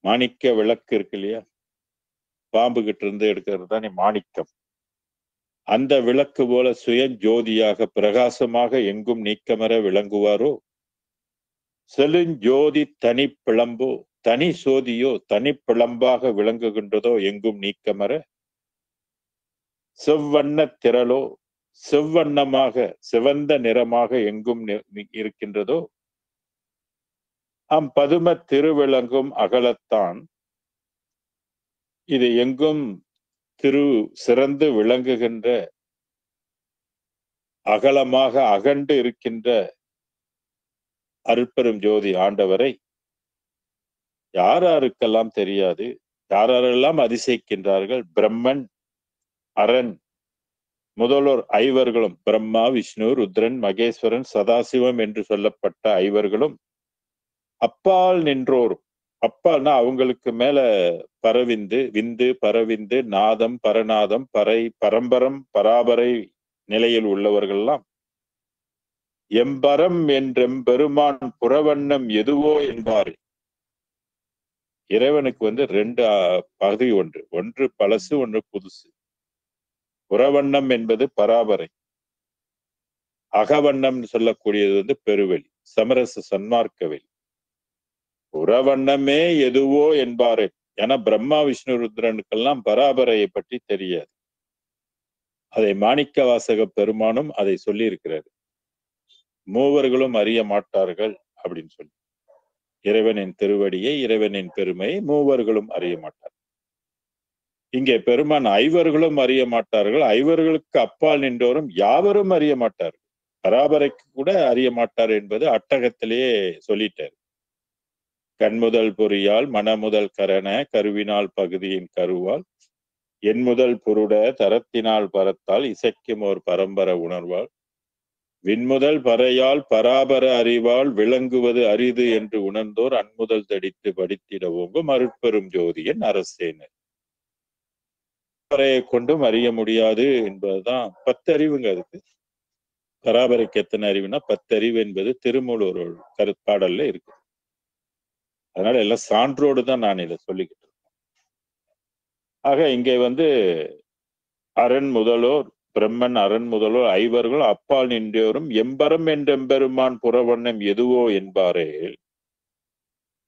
மாணிக்க விளக்கு இருக்கு இல்லையா, பாம்பு கிட்ட இருந்து எடுக்கிறது தானே மாணிக்கம். அந்த விளக்கு போல சுய ஜோதியாக பிரகாசமாக எங்கும் நீக்கமர விளங்குவாரோ? செழுஞ்சோதி தனி பிளம்போ? தனி சோதியோ தனி பிளம்பாக விளங்குகின்றதோ எங்கும் நீக்கமர? செவ்வண்ண திரளோ? செவ்வண்ணமாக சிவந்த நிறமாக எங்கும் இருக்கின்றதோ? பதும திருவிளங்கும் அகலத்தான் இது எங்கும் சிறந்து விளங்குகின்ற அகலமாக அகண்டு இருக்கின்ற அருட்பெரும் ஜோதி ஆண்டவரை யாருக்கெல்லாம் தெரியாது, யாரெல்லாம் அதிசயிக்கின்றார்கள்? பிரம்மன் அரண் முதல்வர் ஐவர்களும், பிரம்மா விஷ்ணு ருத்ரன் மகேஸ்வரன் சதாசிவம் என்று சொல்லப்பட்ட ஐவர்களும் அப்பால் நின்றோரும், அப்பால்னா அவங்களுக்கு மேல விந்து பரவிந்து நாதம் பரநாதம் பறை பரம்பரம் பராபரை நிலையில் உள்ளவர்கள்லாம் எம்பரம் என்றெம்பெருமான் புறவண்ணம் எதுவோ என்பார். இறைவனுக்கு 2 பகுதி, ஒன்று பழசு ஒன்று புதுசு. புறவண்ணம் என்பது பராபரை, அகவண்ணம் சொல்லக்கூடியது வந்து பெருவெளி, சமரச சன்மார்க்க வெளி. புறவண்ணமே எதுவோ என்பாரு. ஏன்னா பிரம்மா விஷ்ணு ருத்ரனுக்கெல்லாம் பராபரையை பற்றி தெரியாது. அதை மாணிக்க வாசக பெருமானும் அதை சொல்லி இருக்கிறார். மூவர்களும் அறிய மாட்டார்கள் அப்படின்னு சொல்லி, இறைவனின் திருவடியை, இறைவனின் பெருமையை மூவர்களும் அறிய மாட்டார். இங்கே பெருமான் ஐவர்களும் அறிய மாட்டார்கள், ஐவர்களுக்கு அப்பால் நின்றோரும் யாவரும் அறிய மாட்டார்கள், பராபரைக்கு கூட அறிய மாட்டார் என்பது அட்டகத்திலேயே சொல்லிட்டார். கண்முதல் பொறியால் மனமுதல் கரண கருவினால் பகுதியின் கருவால் என் முதல் பொருட தரத்தினால் பரத்தால் இசைக்கும் ஓர் பரம்பர உணர்வால் விண்முதல் பறையால் பராபர அறிவால் விளங்குவது அரிது என்று உணர்ந்தோர் அன்முதல் தடித்து படித்திட ஓங்கும் அருட்பெரும் ஜோதியின் அரசேனர். பறையை கொண்டும் அறிய முடியாது என்பதுதான் 10 அறிவுங்க. அதுக்கு பராபரைக்கு எத்தனை அறிவுனா 10 அறிவு என்பது திருமூலர் கருப்பாடல்ல இருக்கு. அதனால எல்லாம் சான்றோடு தான் நான் இதை சொல்லிக்கிட்டு இருக்கேன். ஆக இங்கே வந்து அரண் முதலோர் பிரம்மன் அரண் முதலோர் ஐவர்கள் அப்பால் நின்றோரும் எம்பரம் என்றெம்பெருமான் புறவண்ணம் எதுவோ என்பாரே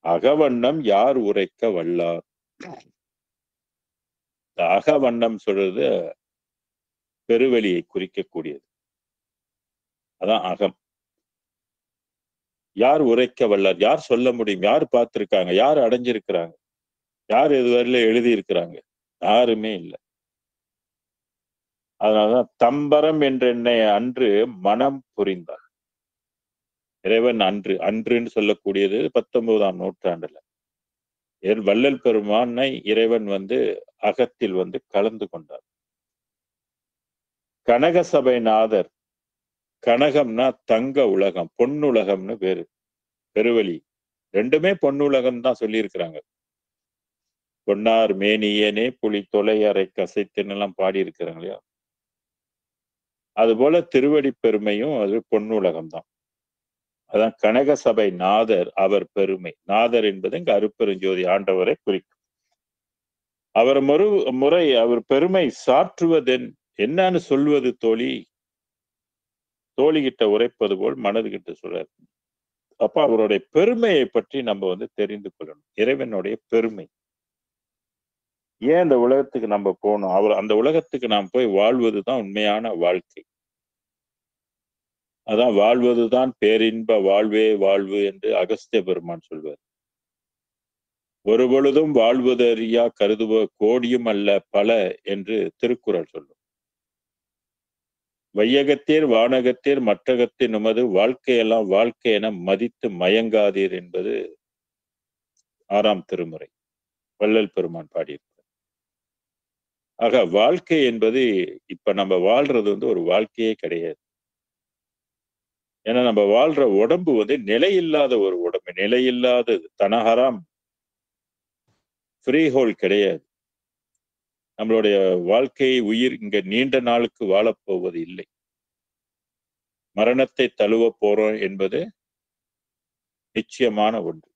அகவண்ணம் யார் உரைக்க வல்லார். அகவண்ணம் சொல்றது பெருவெளியை குறிக்கக்கூடியது. அதான் அகம். யார் உரைக்க வல்லார், யார் சொல்ல முடியும், யார் பார்த்திருக்காங்க, யார் அடைஞ்சிருக்கிறாங்க, யார் இதுவரையில எழுதி இருக்கிறாங்க? யாருமே இல்லை. அதனாலதான் தம்பரம் என்றென்னை அன்று மனம் புரிந்தார். இறைவன் அன்றுன்னு சொல்லக்கூடியது 19ஆம் நூற்றாண்டுல வள்ளல் பெருமானை இறைவன் வந்து அகத்தில் வந்து கலந்து கொண்டார். கனக சபை நாதர், கனகம்னா தங்க உலகம், பொன்னுலகம்னு பேரு. பெருவெளி ரெண்டுமே பொன்னுலகம் தான் சொல்லி இருக்கிறாங்க. பொன்னார் மேனியனே புலி தொலை அறை கசைத்துன்னு எல்லாம் பாடி இருக்கிறாங்க இல்லையா? அது போல திருவடி பெருமையும் அது பொன்னுலகம் தான். அதான் கனக சபை நாதர் அவர் பெருமை. நாதர் என்பது இங்க அருட்பெருஞ்சோதி ஆண்டவரை குறிக்கும். அவர் முறை அவர் பெருமை சாற்றுவதென் என்னன்னு சொல்வது தோழி? தோழி கிட்ட உரைப்பது போல் மனது கிட்ட சொல்றாரு. அப்ப அவருடைய பெருமையை பற்றி நம்ம வந்து தெரிந்து கொள்ளணும். இறைவனுடைய பெருமை. ஏன் இந்த உலகத்துக்கு நம்ம போகணும்? அவர் அந்த உலகத்துக்கு நாம் போய் வாழ்வதுதான் உண்மையான வாழ்க்கை. அதான் வாழ்வதுதான் பேரின்ப வாழ்வே வாழ்வு என்று அகஸ்திய பெருமான் சொல்வார். ஒரு பொழுதும் வாழ்வது அறியா கருதுவ கோடியும் அல்ல பல என்று திருக்குறள் சொல்லும். வையகத்தீர் வானகத்தீர் மற்றகத்தின் உமது வாழ்க்கையெல்லாம் வாழ்க்கை என மதித்து மயங்காதீர் என்பது 6ஆம் திருமுறை வள்ளல் பெருமான் பாடியிருக்கிறார். ஆக வாழ்க்கை என்பது இப்ப நம்ம வாழ்றது வந்து ஒரு வாழ்க்கையே கிடையாது. ஏன்னா நம்ம வாழ்ற உடம்பு வந்து நிலையில்லாத ஒரு உடம்பு, நிலையில்லாதது, தனஹராம், ஃப்ரீ ஹோல் கிடையாது. நம்மளுடைய வாழ்க்கையை உயிர் இங்க நீண்ட நாளுக்கு வாழப்போவது இல்லை. மரணத்தை தழுவ போறோம் என்பது நிச்சயமான ஒன்று.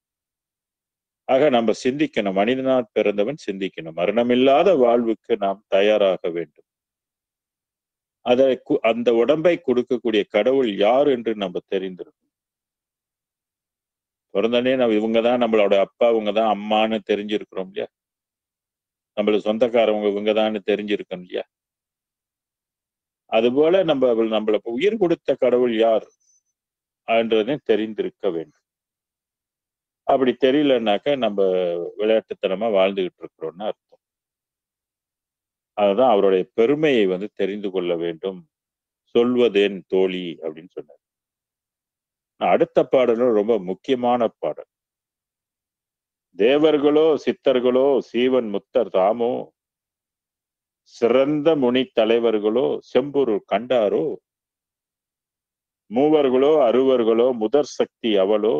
ஆக நம்ம சிந்திக்கணும். மனிதனால் பிறந்தவன் சிந்திக்கணும். மரணமில்லாத வாழ்வுக்கு நாம் தயாராக வேண்டும். அந்த உடம்பை கொடுக்கக்கூடிய கடவுள் யார் என்று நம்ம தெரிந்திருக்கணும். பிறந்தனே நம்ம இவங்கதான் நம்மளோட அப்பா, இவங்கதான் அம்மான்னு தெரிஞ்சிருக்கிறோம் இல்லையா? நம்மளுக்கு சொந்தக்காரவங்க இவங்கதான்னு தெரிஞ்சிருக்கோம் இல்லையா? அதுபோல நம்மள உயிர் கொடுத்த கடவுள் யார் என்றதையும் தெரிந்திருக்க வேண்டும். அப்படி தெரியலன்னாக்க நம்ம விளையாட்டுத்தனமா வாழ்ந்துகிட்டு இருக்கிறோம்னு அர்த்தம். அதுதான் அவருடைய பெருமையை வந்து தெரிந்து கொள்ள வேண்டும். சொல்வதேன் தோழி அப்படின்னு சொன்னார். அடுத்த பாடலும் ரொம்ப முக்கியமான பாடல். தேவர்களோ சித்தர்களோ சீவன் முத்தர் தாமோ சிறந்த முனி தலைவர்களோ செம்பொருள் கண்டாரோ மூவர்களோ அறுவர்களோ முதற் சக்தி அவளோ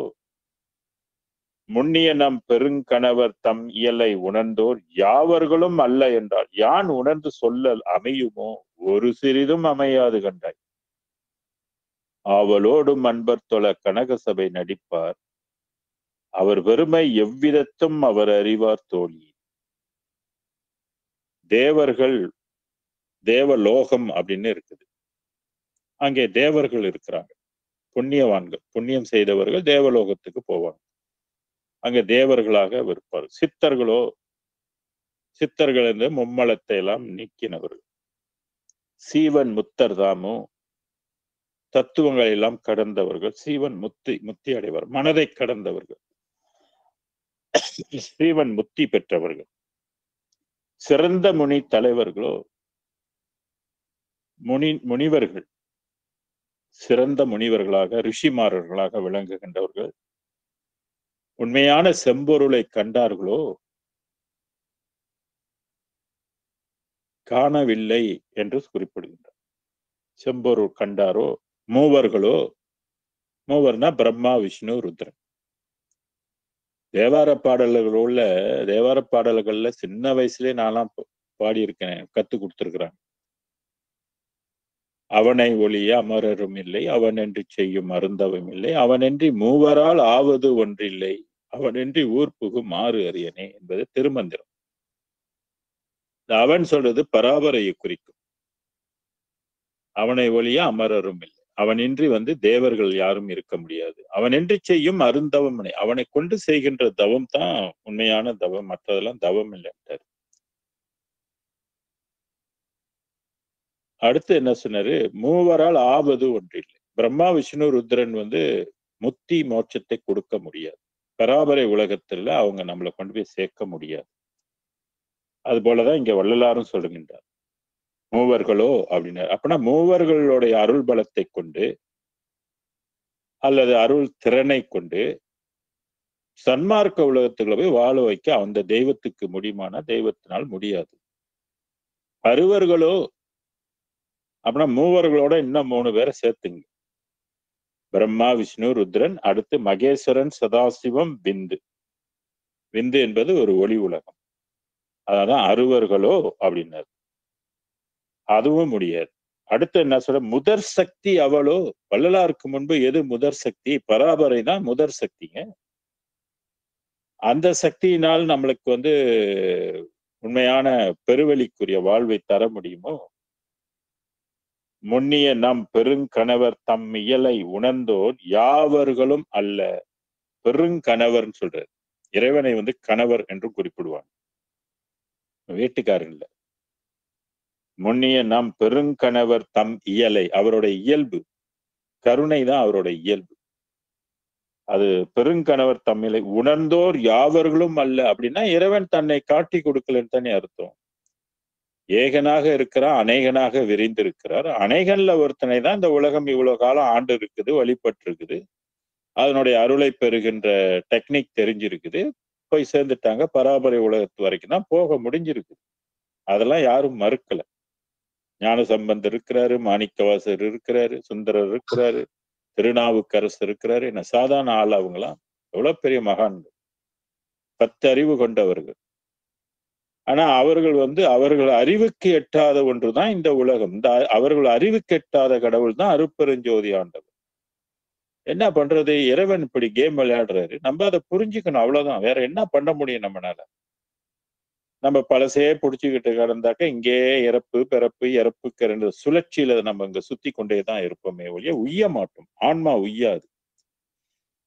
முன்னிய நம் பெருங்கணவர் தம் இயலை உணர்ந்தோர் யாவர்களும் அல்ல என்றால் யான் உணர்ந்து சொல்லல் அமையுமோ ஒரு சிறிதும் அமையாது கண்டாய். அவளோடும் அன்பர் தொழ கனக சபை நடிப்பார் அவர் பெருமை எவ்விதத்தும் அவர் அறிவார் தோழி. தேவர்கள், தேவலோகம் அப்படின்னு இருக்குது. அங்கே தேவர்கள் இருக்கிறாங்க, புண்ணியவான்கள், புண்ணியம் செய்தவர்கள் தேவலோகத்துக்கு போவாங்க. அங்க தேவர்களாக இருப்பார். சித்தர்கள் என்று மும்மலத்தை எல்லாம் நீக்கினவர்கள். சீவன் முத்தர் தாமோ தத்துவங்களை எல்லாம் கடந்தவர்கள். சீவன் முத்தி அடைவர், மனதை கடந்தவர்கள். சீவன் முத்தி பெற்றவர்கள். சிறந்த முனி தலைவர்களோ முனிவர்கள், சிறந்த முனிவர்களாக ரிஷிமாரர்களாக விளங்குகின்றவர்கள். உண்மையான செம்பொருளை கண்டார்களோ காணவில்லை என்று குறிப்பிடுகின்றார். செம்பொருள் கண்டாரோ மூவர்களோ, மூவர்னா பிரம்மா விஷ்ணு ருத்ரன். தேவார பாடல்கள்ல சின்ன வயசுலயே நான்லாம் பாடியிருக்கேன், கத்து கொடுத்திருக்கிறாங்க. அவனை ஒளிய அமரரும் இல்லை, அவனென்று செய்யும் அருந்தவம் இல்லை, அவனென்றி மூவரால் ஆவது ஒன்றில்லை, அவனென்றி ஊர் புகும் மாறு அறியனே என்பது திருமந்திரம். அவன் சொல்றது பராபரையை குறிக்கும். அவனை ஒளிய அமரரும் இல்லை, அவனின்றி தேவர்கள் யாரும் இருக்க முடியாது, அவனின்றி செய்யும் அருந்தவம், அவனை கொண்டு செய்கின்ற தவம் தான் உண்மையான தவம், மற்றதெல்லாம் தவம் இல்லைன்றார். அடுத்து என்ன சொன்னாரு? மூவரால் ஆவது ஒன்றில்லை. பிரம்மா விஷ்ணு ருத்ரன் முத்தி மோட்சத்தை கொடுக்க முடியாது. பராபரை உலகத்துல அவங்க நம்மளை கொண்டு போய் சேர்க்க முடியாது. அது போலதான் இங்க வள்ளலாரும் சொல்லுகின்றார். மூவர்களோ அப்படின்னாரு. அப்படின்னா மூவர்களுடைய அருள் பலத்தை கொண்டு அல்லது அருள் திறனை கொண்டு சன்மார்க்க உலகத்துக்குள்ள போய் வாழ வைக்க அந்த தெய்வத்துக்கு முடியுமானா தெய்வத்தினால் முடியாது. அறுவர்களோ அப்படின்னா மூவர்களோட இன்னும் 3 பேரை சேர்த்துங்க. பிரம்மா விஷ்ணு ருத்ரன், அடுத்து மகேஸ்வரன், சதாசிவம், விந்து. விந்து என்பது ஒரு ஒளி உலகம். அதான் அறுவர்களோ அப்படின்னாரு. அதுவும் முடியாது. அடுத்து என்ன சொல்ற? முதற் சக்தி அவளோ. வள்ளலாருக்கு முன்பு எது முதற் சக்தி? பராபரை தான் முதற் சக்திங்க. அந்த சக்தியினால் நம்மளுக்கு உண்மையான பெருவெளிக்குரிய வாழ்வை தர முடியுமோ? முன்னிய நம் பெருங்கணவர் தம் இயலை உணர்ந்தோர் யாவர்களும் அல்ல. பெருங்கணவர்னு சொல்றாரு. இறைவனை கணவர் என்று குறிப்பிடுவாங்க, வீட்டுக்காரர் இல்ல. முன்னிய நம் பெருங்கணவர் தம் இயலை, அவருடைய இயல்பு கருணை தான் அவருடைய இயல்பு. அது பெருங்கணவர் தம்மிலை உணர்ந்தோர் யாவர்களும் அல்ல அப்படின்னா இறைவன் தன்னை காட்டி கொடுக்கலன்னு தானே அர்த்தம். ஏகனாக இருக்கிறார், அநேகனாக விரிந்திருக்கிறார். அநேகன்ல ஒருத்தனை தான் இந்த உலகம் இவ்வளவு காலம் ஆண்டு இருக்குது, வழிபட்டு இருக்குது, அதனுடைய அருளை பெறுகின்ற டெக்னிக் தெரிஞ்சிருக்குது, போய் சேர்ந்துட்டாங்க. பராபரை உலகத்து வரைக்கும் தான் போக முடிஞ்சிருக்குது. அதெல்லாம் யாரும் மறுக்கல. ஞான சம்பந்தர் இருக்கிறாரு, மாணிக்கவாசர் இருக்கிறாரு, சுந்தரர் இருக்கிறாரு, திருநாவுக்கரசர் இருக்கிறாரு. என்ன சாதாரண ஆள் அவங்களாம்? எவ்வளவு பெரிய மகான்கள், 10 அறிவு கொண்டவர்கள். ஆனா அவர்கள் அவர்கள் அறிவுக்கு எட்டாத ஒன்றுதான் இந்த உலகம். இந்த அவர்கள் அறிவுக்கு எட்டாத கடவுள் தான் அருட்பெருஞ்சோதி ஆண்டவர். என்ன பண்றது? இறைவன் இப்படி கேம் விளையாடுறாரு, நம்ம அதை புரிஞ்சுக்கணும், அவ்வளவுதான். வேற என்ன பண்ண முடியும் நம்மளால? நம்ம பழசே புடிச்சுக்கிட்டு கிடந்தாக்க இங்கே இறப்பு பிறப்பு இறப்புக்கு 2 சுழற்சியில நம்ம இங்க சுத்தி கொண்டேதான் இருப்போமே ஒழிய உய்ய மாட்டோம். ஆன்மா உய்யாது.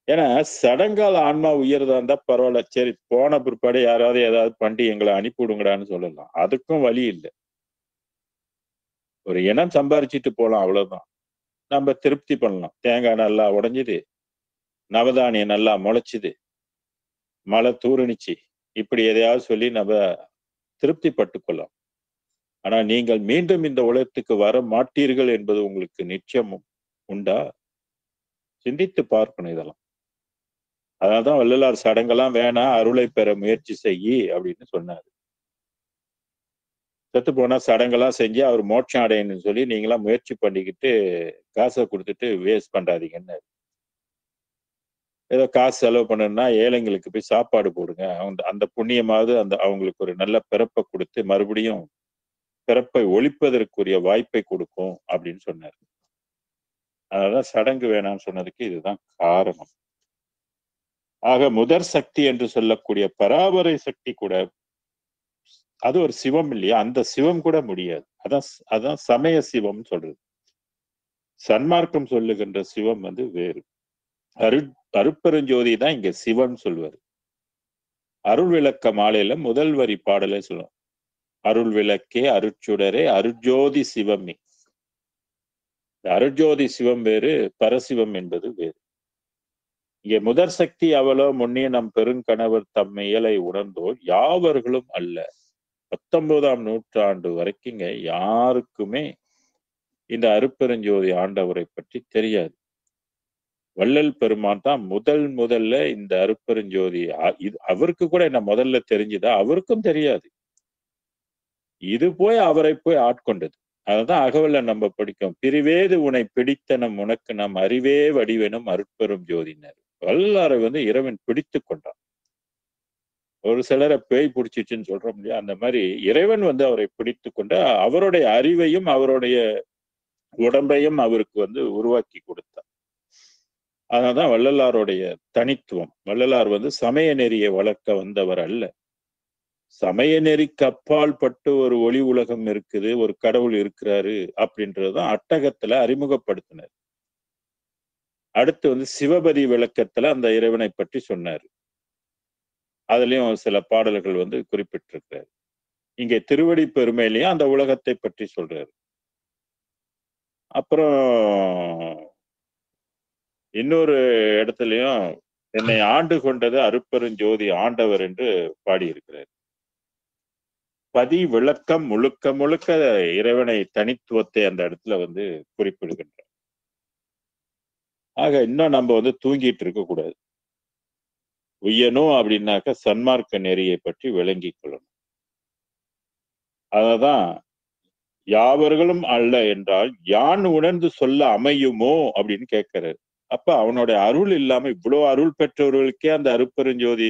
ஏன்னா சடங்கால ஆன்மா உயர்றதா இருந்தா பரவாயில்ல, சரி போன பிற்பாடு யாராவது ஏதாவது பண்ணி எங்களை அனுப்பிவிடுங்கடான்னு சொல்லலாம். அதுக்கும் வழி இல்லை. ஒரு இனம் சம்பாரிச்சிட்டு போலாம், அவ்வளவுதான். நம்ம திருப்தி பண்ணலாம். தேங்காய் நல்லா உடைஞ்சுது, நவதானியம் நல்லா முளைச்சுது, மழை தூரணிச்சு, இப்படி எதையாவது சொல்லி நம்ம திருப்தி பட்டுக்கொள்ளலாம். ஆனா நீங்கள் மீண்டும் இந்த உலகத்துக்கு வர மாட்டீர்கள் என்பது உங்களுக்கு நிச்சயமும் உண்டா? சிந்தித்து பார்க்கணும் இதெல்லாம். அதனால்தான் வள்ளலார் சடங்கெல்லாம் வேணாம், அருளை பெற முயற்சி செய்யி அப்படின்னு சொன்னாரு. செத்து போனா சடங்கெல்லாம் செஞ்சு அவர் மோட்சம் அடையணும்னு சொல்லி நீங்களாம் முயற்சி பண்ணிக்கிட்டு காசை கொடுத்துட்டு வேஸ்ட் பண்றாதீங்கன்னு. ஏதோ காசு செலவு பண்ணணும்னா ஏழைங்களுக்கு போய் சாப்பாடு போடுங்க, அந்த புண்ணியமாவது அவங்களுக்கு ஒரு நல்ல பிறப்பை கொடுத்து மறுபடியும் பிறப்பை ஒழிப்பதற்குரிய வாய்ப்பை கொடுக்கும் அப்படின்னு சொன்னார். அதனாலதான் சடங்கு வேணாம்னு சொன்னதுக்கு இதுதான் காரணம். ஆக முதற் சக்தி என்று சொல்லக்கூடிய பராபரை சக்தி கூட, அது ஒரு சிவம் இல்லையா? அந்த சிவம் கூட முடியாது. அதான் சமய சிவம் சொல்றது. சன்மார்க்கம் சொல்லுகின்ற சிவம் வந்து வேறு. அருட்பெருஞ்சோதி தான் இங்க சிவன் சொல்வார். அருள் விளக்க மாலையில முதல் வரி பாடலே சொல்லுவோம், அருள் விளக்கே அருட்சுடரே அருட்ஜோதி சிவமே. அருட்ஜோதி சிவம் வேறு, பரசிவம் என்பது வேறு. இங்கே முதற் சக்தி அவளோ முன்னே நம் பெருங்கணவர் தம் இயலை உணர்ந்தோர் யாவர்களும் அல்ல. 19ஆம் நூற்றாண்டு வரைக்குங்க யாருக்குமே இந்த அருட்பெருஞ்சோதி ஆண்டவரை பற்றி தெரியாது. வள்ளல் பெருமான் தான் முதல்ல இந்த அருட்பெருஞ்சோதி அவருக்கு கூட என்ன முதல்ல தெரிஞ்சுதா? அவருக்கும் தெரியாது. இது போய் அவரை போய் ஆட்கொண்டது. அதுதான் அகவல்ல நம்ம படிக்கும், பிரிவேது உனை பிடித்தனம் உனக்கு நம் அறிவே வடிவெனும் அருட்பெரும் ஜோதினர். வல்லாரை வந்து இறைவன் பிடித்து கொண்டான். ஒரு சிலரை பேய் பிடிச்சிச்சுன்னு சொல்றோம் இல்லையா, அந்த மாதிரி இறைவன் வந்து அவரை பிடித்து கொண்ட அவருடைய அறிவையும் அவருடைய உடம்பையும் அவருக்கு வந்து உருவாக்கி கொடுத்தார். அதனால்தான் வள்ளலாருடைய தனித்துவம். வள்ளலார் வந்து சமய நெறியை வளர்க்க வந்தவர் அல்ல. சமய நெறிக்கு அப்பால் பட்டு ஒரு ஒளி உலகம் இருக்குது, ஒரு கடவுள் இருக்கிறாரு அப்படின்றதுதான் அட்டகத்துல அறிமுகப்படுத்தினார். அடுத்து வந்து சிவபதி விளக்கத்துல அந்த இறைவனை பற்றி சொன்னார். அதுலயும் சில பாடல்கள் வந்து குறிப்பிட்டிருக்கிறார். இங்கே திருவடி பெருமையிலையும் அந்த உலகத்தை பற்றி சொல்றாரு. அப்புறம் இன்னொரு இடத்துலயும் என்னை ஆண்டு கொண்டது அருட்பெருஞ்சோதி ஆண்டவர் என்று பாடியிருக்கிறார். பதி விளக்கம் முழுக்க முழுக்க இறைவனை தனித்துவத்தை அந்த இடத்துல வந்து குறிப்பிடுகின்றார். ஆக இன்னும் நம்ம வந்து தூங்கிட்டு இருக்க கூடாது. உய்யணும் அப்படின்னாக்க சன்மார்க்க நெறியை பற்றி விளங்கிக் கொள்ளணும். அததான் யாவர்களும் அல்ல என்றால் யான் உணர்ந்து சொல்ல அமையுமோ அப்படின்னு கேட்கிறாரு. அப்ப அவனுடைய அருள் இல்லாம இவ்வளவு அருள் பெற்றவர்களுக்கே அந்த அருட்பெருஞ்சோதி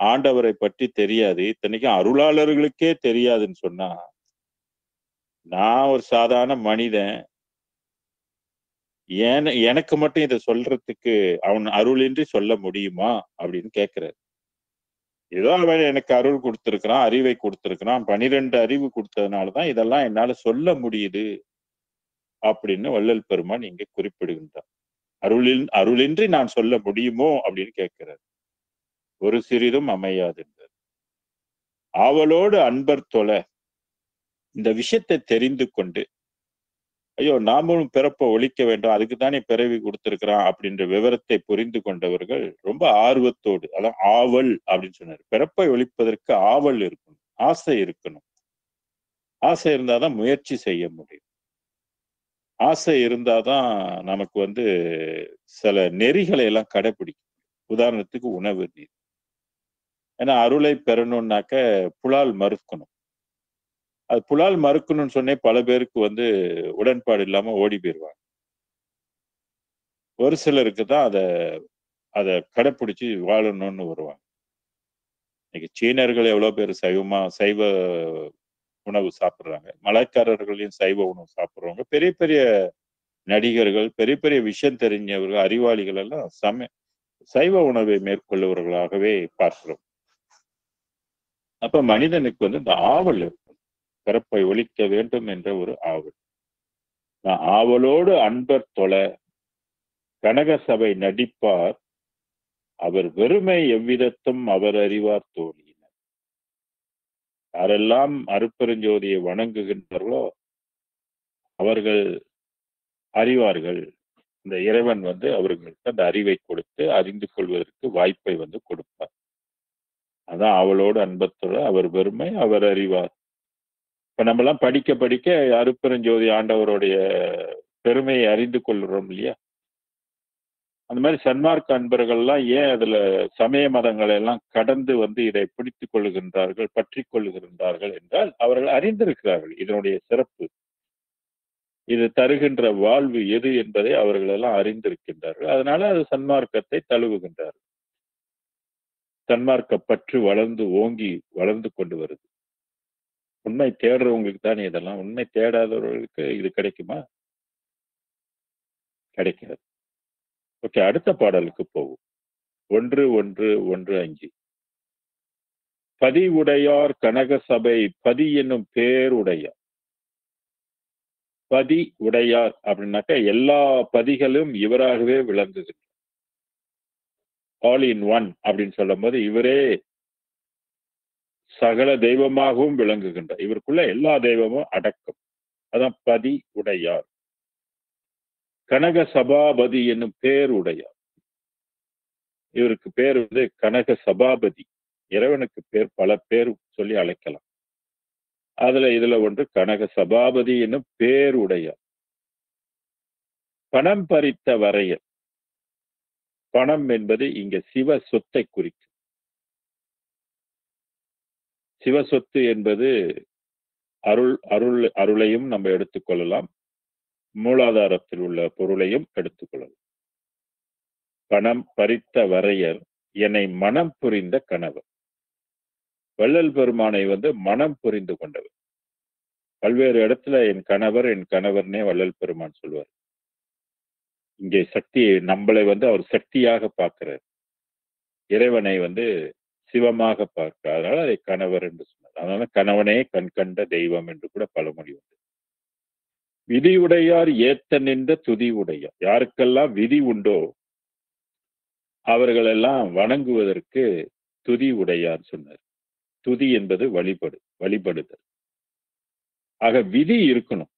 ஆண்டவரை பற்றி தெரியாது, இத்தனைக்கும் அருளாளர்களுக்கே தெரியாதுன்னு சொன்னா, நான் ஒரு சாதாரண மனிதன், எனக்கு மட்டும் இதை சொல்றதுக்கு அவன் அருளின்றி சொல்ல முடியுமா அப்படின்னு கேட்கிறாரு. ஏதோ அவன் எனக்கு அருள் கொடுத்திருக்கிறான், அறிவை கொடுத்திருக்கிறான், 12 அறிவு கொடுத்ததுனாலதான் இதெல்லாம் என்னால சொல்ல முடியுது அப்படின்னு வள்ளல் பெருமான் இங்க குறிப்பிடுகின்றார். அருளின்றி நான் சொல்ல முடியுமோ அப்படின்னு கேட்கிறார். ஒரு சிறிதும் அமையாது என்றார். ஆவலோடு அன்பர் தொழ இந்த விஷயத்தை தெரிந்து கொண்டு, ஐயோ நாமளும் பிறப்பை ஒழிக்க வேண்டும், அதுக்கு தானே பிறவி கொடுத்திருக்கிறான் அப்படின்ற விவரத்தை புரிந்து கொண்டவர்கள் ரொம்ப ஆர்வத்தோடு, அதான் ஆவல் அப்படின்னு சொன்னார். பிறப்பை ஒழிப்பதற்கு ஆவல் இருக்கணும், ஆசை இருக்கணும். ஆசை இருந்தாதான் முயற்சி செய்ய முடியும். ஆசை இருந்தாதான் நமக்கு வந்து சில நெறிகளை எல்லாம் கடைபிடிக்கும். உதாரணத்துக்கு உணவு நீர். ஏன்னா அருளை பெறணும்னாக்க புலால் மறுக்கணும். அது புலால் மறுக்கணும்னு சொன்னே பல பேருக்கு வந்து உடன்பாடு இல்லாம ஓடி போயிடுவாங்க. ஒரு சிலருக்கு தான் அதை கடைப்பிடிச்சு வாழணும்னு வருவாங்க. இன்னைக்கு சீனர்கள் எவ்வளவு பேர் சைவ உணவு சாப்பிடுறாங்க, மலாய்க்காரர்களையும் சைவ உணவு சாப்பிடுறவங்க, பெரிய பெரிய நடிகர்கள், பெரிய பெரிய விஷயம் தெரிஞ்சவர்கள், அறிவாளிகள் எல்லாம் சைவ உணவை மேற்கொள்ளுவர்களாகவே பார்க்கிறோம். அப்ப மனிதனுக்கு வந்து இந்த ஆவல் இருக்கும், பிறப்பை ஒழிக்க வேண்டும் என்ற ஒரு ஆவல். நான் ஆவலோடு அன்பர் தொழ கனக சபை நடிப்பார் அவர் வெறுமை எவ்விதத்தும் அவர் அறிவார் தோழியினர். யாரெல்லாம் அருட்பெருஞ்சோதியை வணங்குகின்றார்களோ அவர்கள் அறிவார்கள். இந்த இறைவன் வந்து அவர்களுக்கு அந்த அறிவை கொடுத்து அறிந்து கொள்வதற்கு வாய்ப்பை வந்து கொடுப்பார். அதான் அவளோடு அன்பத்தோட அவர் பெருமை அவர் அறிவார். இப்ப நம்ம எல்லாம் படிக்க படிக்க அருட்பெருஞ்சோதி ஆண்டவருடைய பெருமையை அறிந்து கொள்கிறோம் இல்லையா? அந்த மாதிரி சன்மார்க்க அன்பர்கள்லாம் ஏன் அதுல சமய மதங்களை எல்லாம் கடந்து வந்து இதை பிடித்துக் கொள்ளுகின்றார்கள், பற்றி கொள்ளுகின்றார்கள் என்றால் அவர்கள் அறிந்திருக்கிறார்கள் இதனுடைய சிறப்பு, இது தருகின்ற வாழ்வு எது என்பதை அவர்கள் எல்லாம் அறிந்திருக்கின்றார்கள். அதனால அது சன்மார்க்கத்தை தழுவுகின்றார்கள். சன்மார்க்க பற்று வளர்ந்து ஓங்கி வளர்ந்து கொண்டு வருது. உண்மை தேடுறவங்களுக்கு தானே இதெல்லாம். உண்மை தேடாதவர்களுக்கு இது கிடைக்குமா? கிடைக்காது. ஓகே, அடுத்த பாடலுக்கு போகும். 1:1:1:5 பதி உடையார் கனக சபை பதி என்னும் பேருடையார். பதி உடையார் அப்படின்னாக்க எல்லா பதிகளும் இவராகவே விளங்குது. ஆல் இன் ஒன் அப்படின்னு சொல்லும் போது இவரே சகல தெய்வமாகவும் விளங்குகின்றார். இவருக்குள்ள எல்லா தெய்வமும் அடக்கம். அதான் பதி உடையார். கனக சபாபதி என்னும் பேர் உடையார். இவருக்கு பேர் வந்து கனக சபாபதி. இறைவனுக்கு பேர் பல பேர் சொல்லி அழைக்கலாம். இதுல ஒன்று கனக சபாபதி என்னும் பேர் உடையார். பணம் பறித்த வரையர். பணம் என்பது இங்க சிவ சொத்தை குறிக்கும். சிவ சொத்து என்பது அருளையும் நம்ம எடுத்துக்கொள்ளலாம், மூலாதாரத்தில் உள்ள பொருளையும் எடுத்துக்கொள்ளலாம். பணம் பறித்த வரையர் என்னை மனம் புரிந்த கணவர். வள்ளல் பெருமானை வந்து மனம் புரிந்து கொண்டவர். பல்வேறு இடத்துல என் கணவர்னே வள்ளல் பெருமான் சொல்லுவார். இங்கே சக்தியை நம்மளை வந்து அவர் சக்தியாக பார்க்கிறார், இறைவனை வந்து சிவமாக பார்க்கிறார். அதனால அதை கணவர் என்று சொன்னார். அதனால கணவனே கண் கண்ட தெய்வம் என்று கூட பழமொழி உண்டு. விதியுடையார் ஏத்த நின்ற துதி உடையார். யாருக்கெல்லாம் விதி உண்டோ அவர்களெல்லாம் வணங்குவதற்கு துதி உடையார் சொன்னார். துதி என்பது வழிபடுதல். ஆக விதி இருக்கணும்.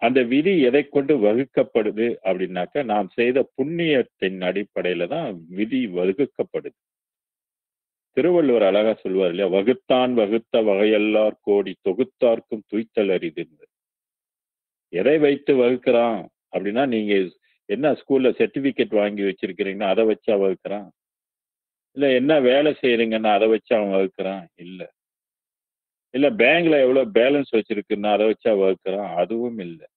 அந்த விதி எதை கொண்டு வகுக்கப்படுது அப்படின்னாக்க நாம் செய்த புண்ணியத்தின் அடிப்படையில தான் விதி வகுக்கப்படுது. திருவள்ளுவர் அழகா சொல்வார் இல்லையா, வகுத்தான் வகுத்த வகையெல்லார் கோடி தொகுத்தார்க்கும் துய்த்தல் அரிது. எதை வைத்து வகுக்கிறான் அப்படின்னா, நீங்க என்ன ஸ்கூல்ல சர்டிபிகேட் வாங்கி வச்சிருக்கிறீங்கன்னா அதை வச்சா வகுக்கிறான்? இல்ல என்ன வேலை செய்யறீங்கன்னா அதை வச்சு அவன் வகுக்கிறான்? இல்ல பேங்க்ல எவ்வளவு பேலன்ஸ் வச்சிருக்குன்னா அதை வச்சா வகுக்கிறான்? அதுவும் இல்லை.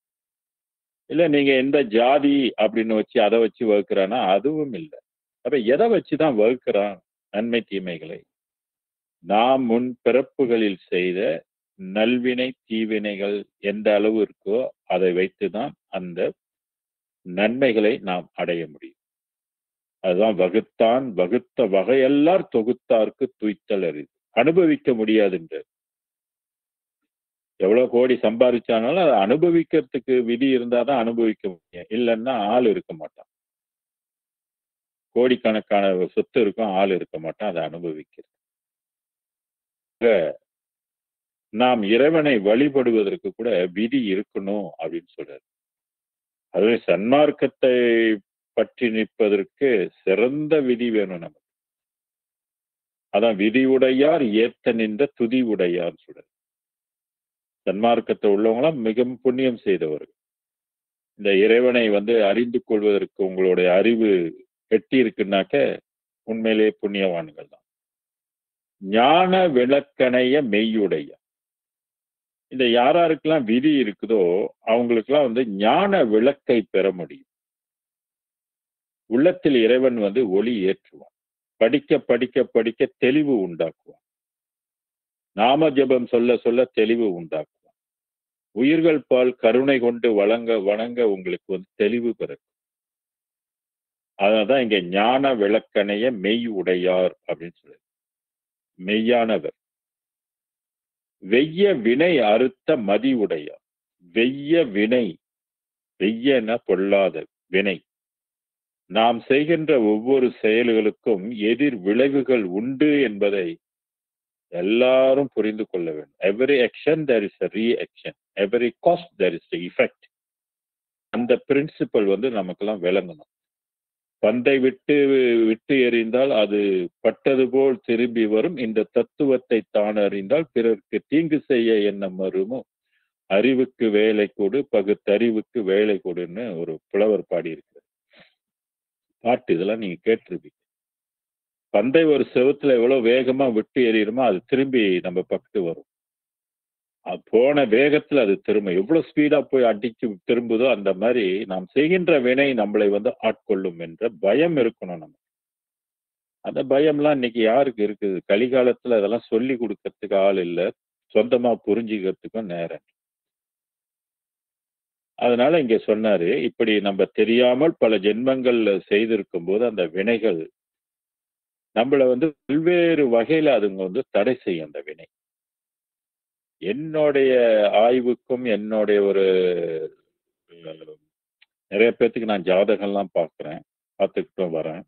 இல்ல நீங்க எந்த ஜாதி அப்படின்னு வச்சு அதை வச்சு வகுக்கிறானா? அதுவும் இல்லை. அப்ப எதை வச்சுதான் வகுக்கிறான் நன்மை தீமைகளை? நாம் முன் பிறப்புகளில் செய்த நல்வினை தீவினைகள் எந்த அளவு இருக்கோ அதை வைத்துதான் அந்த நன்மைகளை நாம் அடைய முடியும். அதுதான் வகுத்தான் வகுத்த வகையெல்லார் தொகுத்தார்க்கு துய்த்தல் அரிது. அனுபவிக்க முடியாதுன்ற. எவ்வளவு கோடி சம்பாதிச்சானாலும் அதை அனுபவிக்கிறதுக்கு விதி இருந்தாதான் அனுபவிக்க முடியும். இல்லைன்னா ஆள் இருக்க மாட்டான். கோடிக்கணக்கான சொத்து இருக்கும், ஆள் இருக்க மாட்டான் அதை அனுபவிக்கிறது. நாம் இறைவனை வழிபடுவதற்கு கூட விதி இருக்கணும் அப்படின்னு சொல்றாரு. அதுவே சன்மார்க்கத்தை பற்றி நிற்பதற்கு சிறந்த விதி வேணும் நமக்கு. அதான் விதி உடையார் ஏத்த நின்ற துதி உடையார் சொல்றாரு. சன்மார்க்கத்தை உள்ளவங்களாம் மிகவும் புண்ணியம் செய்தவர்கள். இந்த இறைவனை வந்து அறிந்து கொள்வதற்கு உங்களுடைய அறிவு எட்டி இருக்குன்னாக்க உண்மையிலேயே புண்ணியவான்கள் தான். ஞான விளக்கணைய மெய்யுடைய. இந்த யாராருக்கெல்லாம் விதி இருக்குதோ அவங்களுக்கெல்லாம் வந்து ஞான விளக்கை பெற முடியும். உள்ளத்தில் இறைவன் வந்து ஒளி ஏற்றுவான். படிக்க படிக்க படிக்க தெளிவு உண்டாக்குவான். நாம ஜபம் சொல்ல சொல்ல தெளிவு உண்டாக்குவான். உயிர்கள் பால் கருணை கொண்டு வணங்க உங்களுக்கு வந்து தெளிவு பிறக்கும். அதனால்தான் இங்க ஞான விளக்கணைய மெய் உடையார் அப்படின்னு சொல்லு. மெய்யானவர். வெய்ய வினை அறுத்த மதி உடையார். வெய்ய வினை, வெய்யன பொல்லாத வினை. நாம் செய்கின்ற ஒவ்வொரு செயல்களுக்கும் எதிர் விளைவுகள் உண்டு என்பதை எல்லாரும் புரிந்து கொள்ள வேண்டும். Every action there is a reaction, every cost there is the effect. அந்த பிரின்சிபல் வந்து நமக்கெல்லாம் விளங்கணும். பந்தை விட்டு எறிந்தால் அது பட்டது போல் திரும்பி வரும். இந்த தத்துவத்தை தான் அறிந்தால் பிறருக்கு தீங்கு செய்ய எண்ணம் வருமோ. அறிவுக்கு வேலை கொடு, பகுத்தறிவுக்கு வேலை கொடுன்னு ஒரு புலவர் பாடி இருக்கிறார். பாட்டு இதெல்லாம் நீங்க கேட்டிருப்பீங்க. பந்தை ஒரு செவத்துல எவ்வளவு வேகமா விட்டு எறியுமோ அது திரும்பி நம்ம பக்கத்து வரும். போன வேகத்துல அது திரும்ப எவ்வளவு ஸ்பீடா போய் அடிச்சு திரும்புதோ அந்த மாதிரி நாம் செய்கின்ற வினை நம்மளை வந்து ஆட்கொள்ளும் என்ற பயம் இருக்கணும் நமக்கு. அந்த பயம்லாம் இன்னைக்கு யாருக்கு இருக்குது? கலிகாலத்துல அதெல்லாம் சொல்லி கொடுக்கறதுக்கு ஆள் இல்லை, சொந்தமா புரிஞ்சுக்கிறதுக்கும் நேரம். அதனால இங்க சொன்னாரு, இப்படி நம்ம தெரியாமல் பல ஜென்மங்கள்ல செய்திருக்கும் போது அந்த வினைகள் நம்மளை வந்து பல்வேறு வகையில அதுங்க வந்து தடை செய்யும். அந்த வினை என்னுடைய ஆய்வுக்கும் என்னுடைய ஒரு நிறைய பேர்த்துக்கு நான் ஜாதகம்லாம் பார்த்துக்கிட்டும் வரேன்.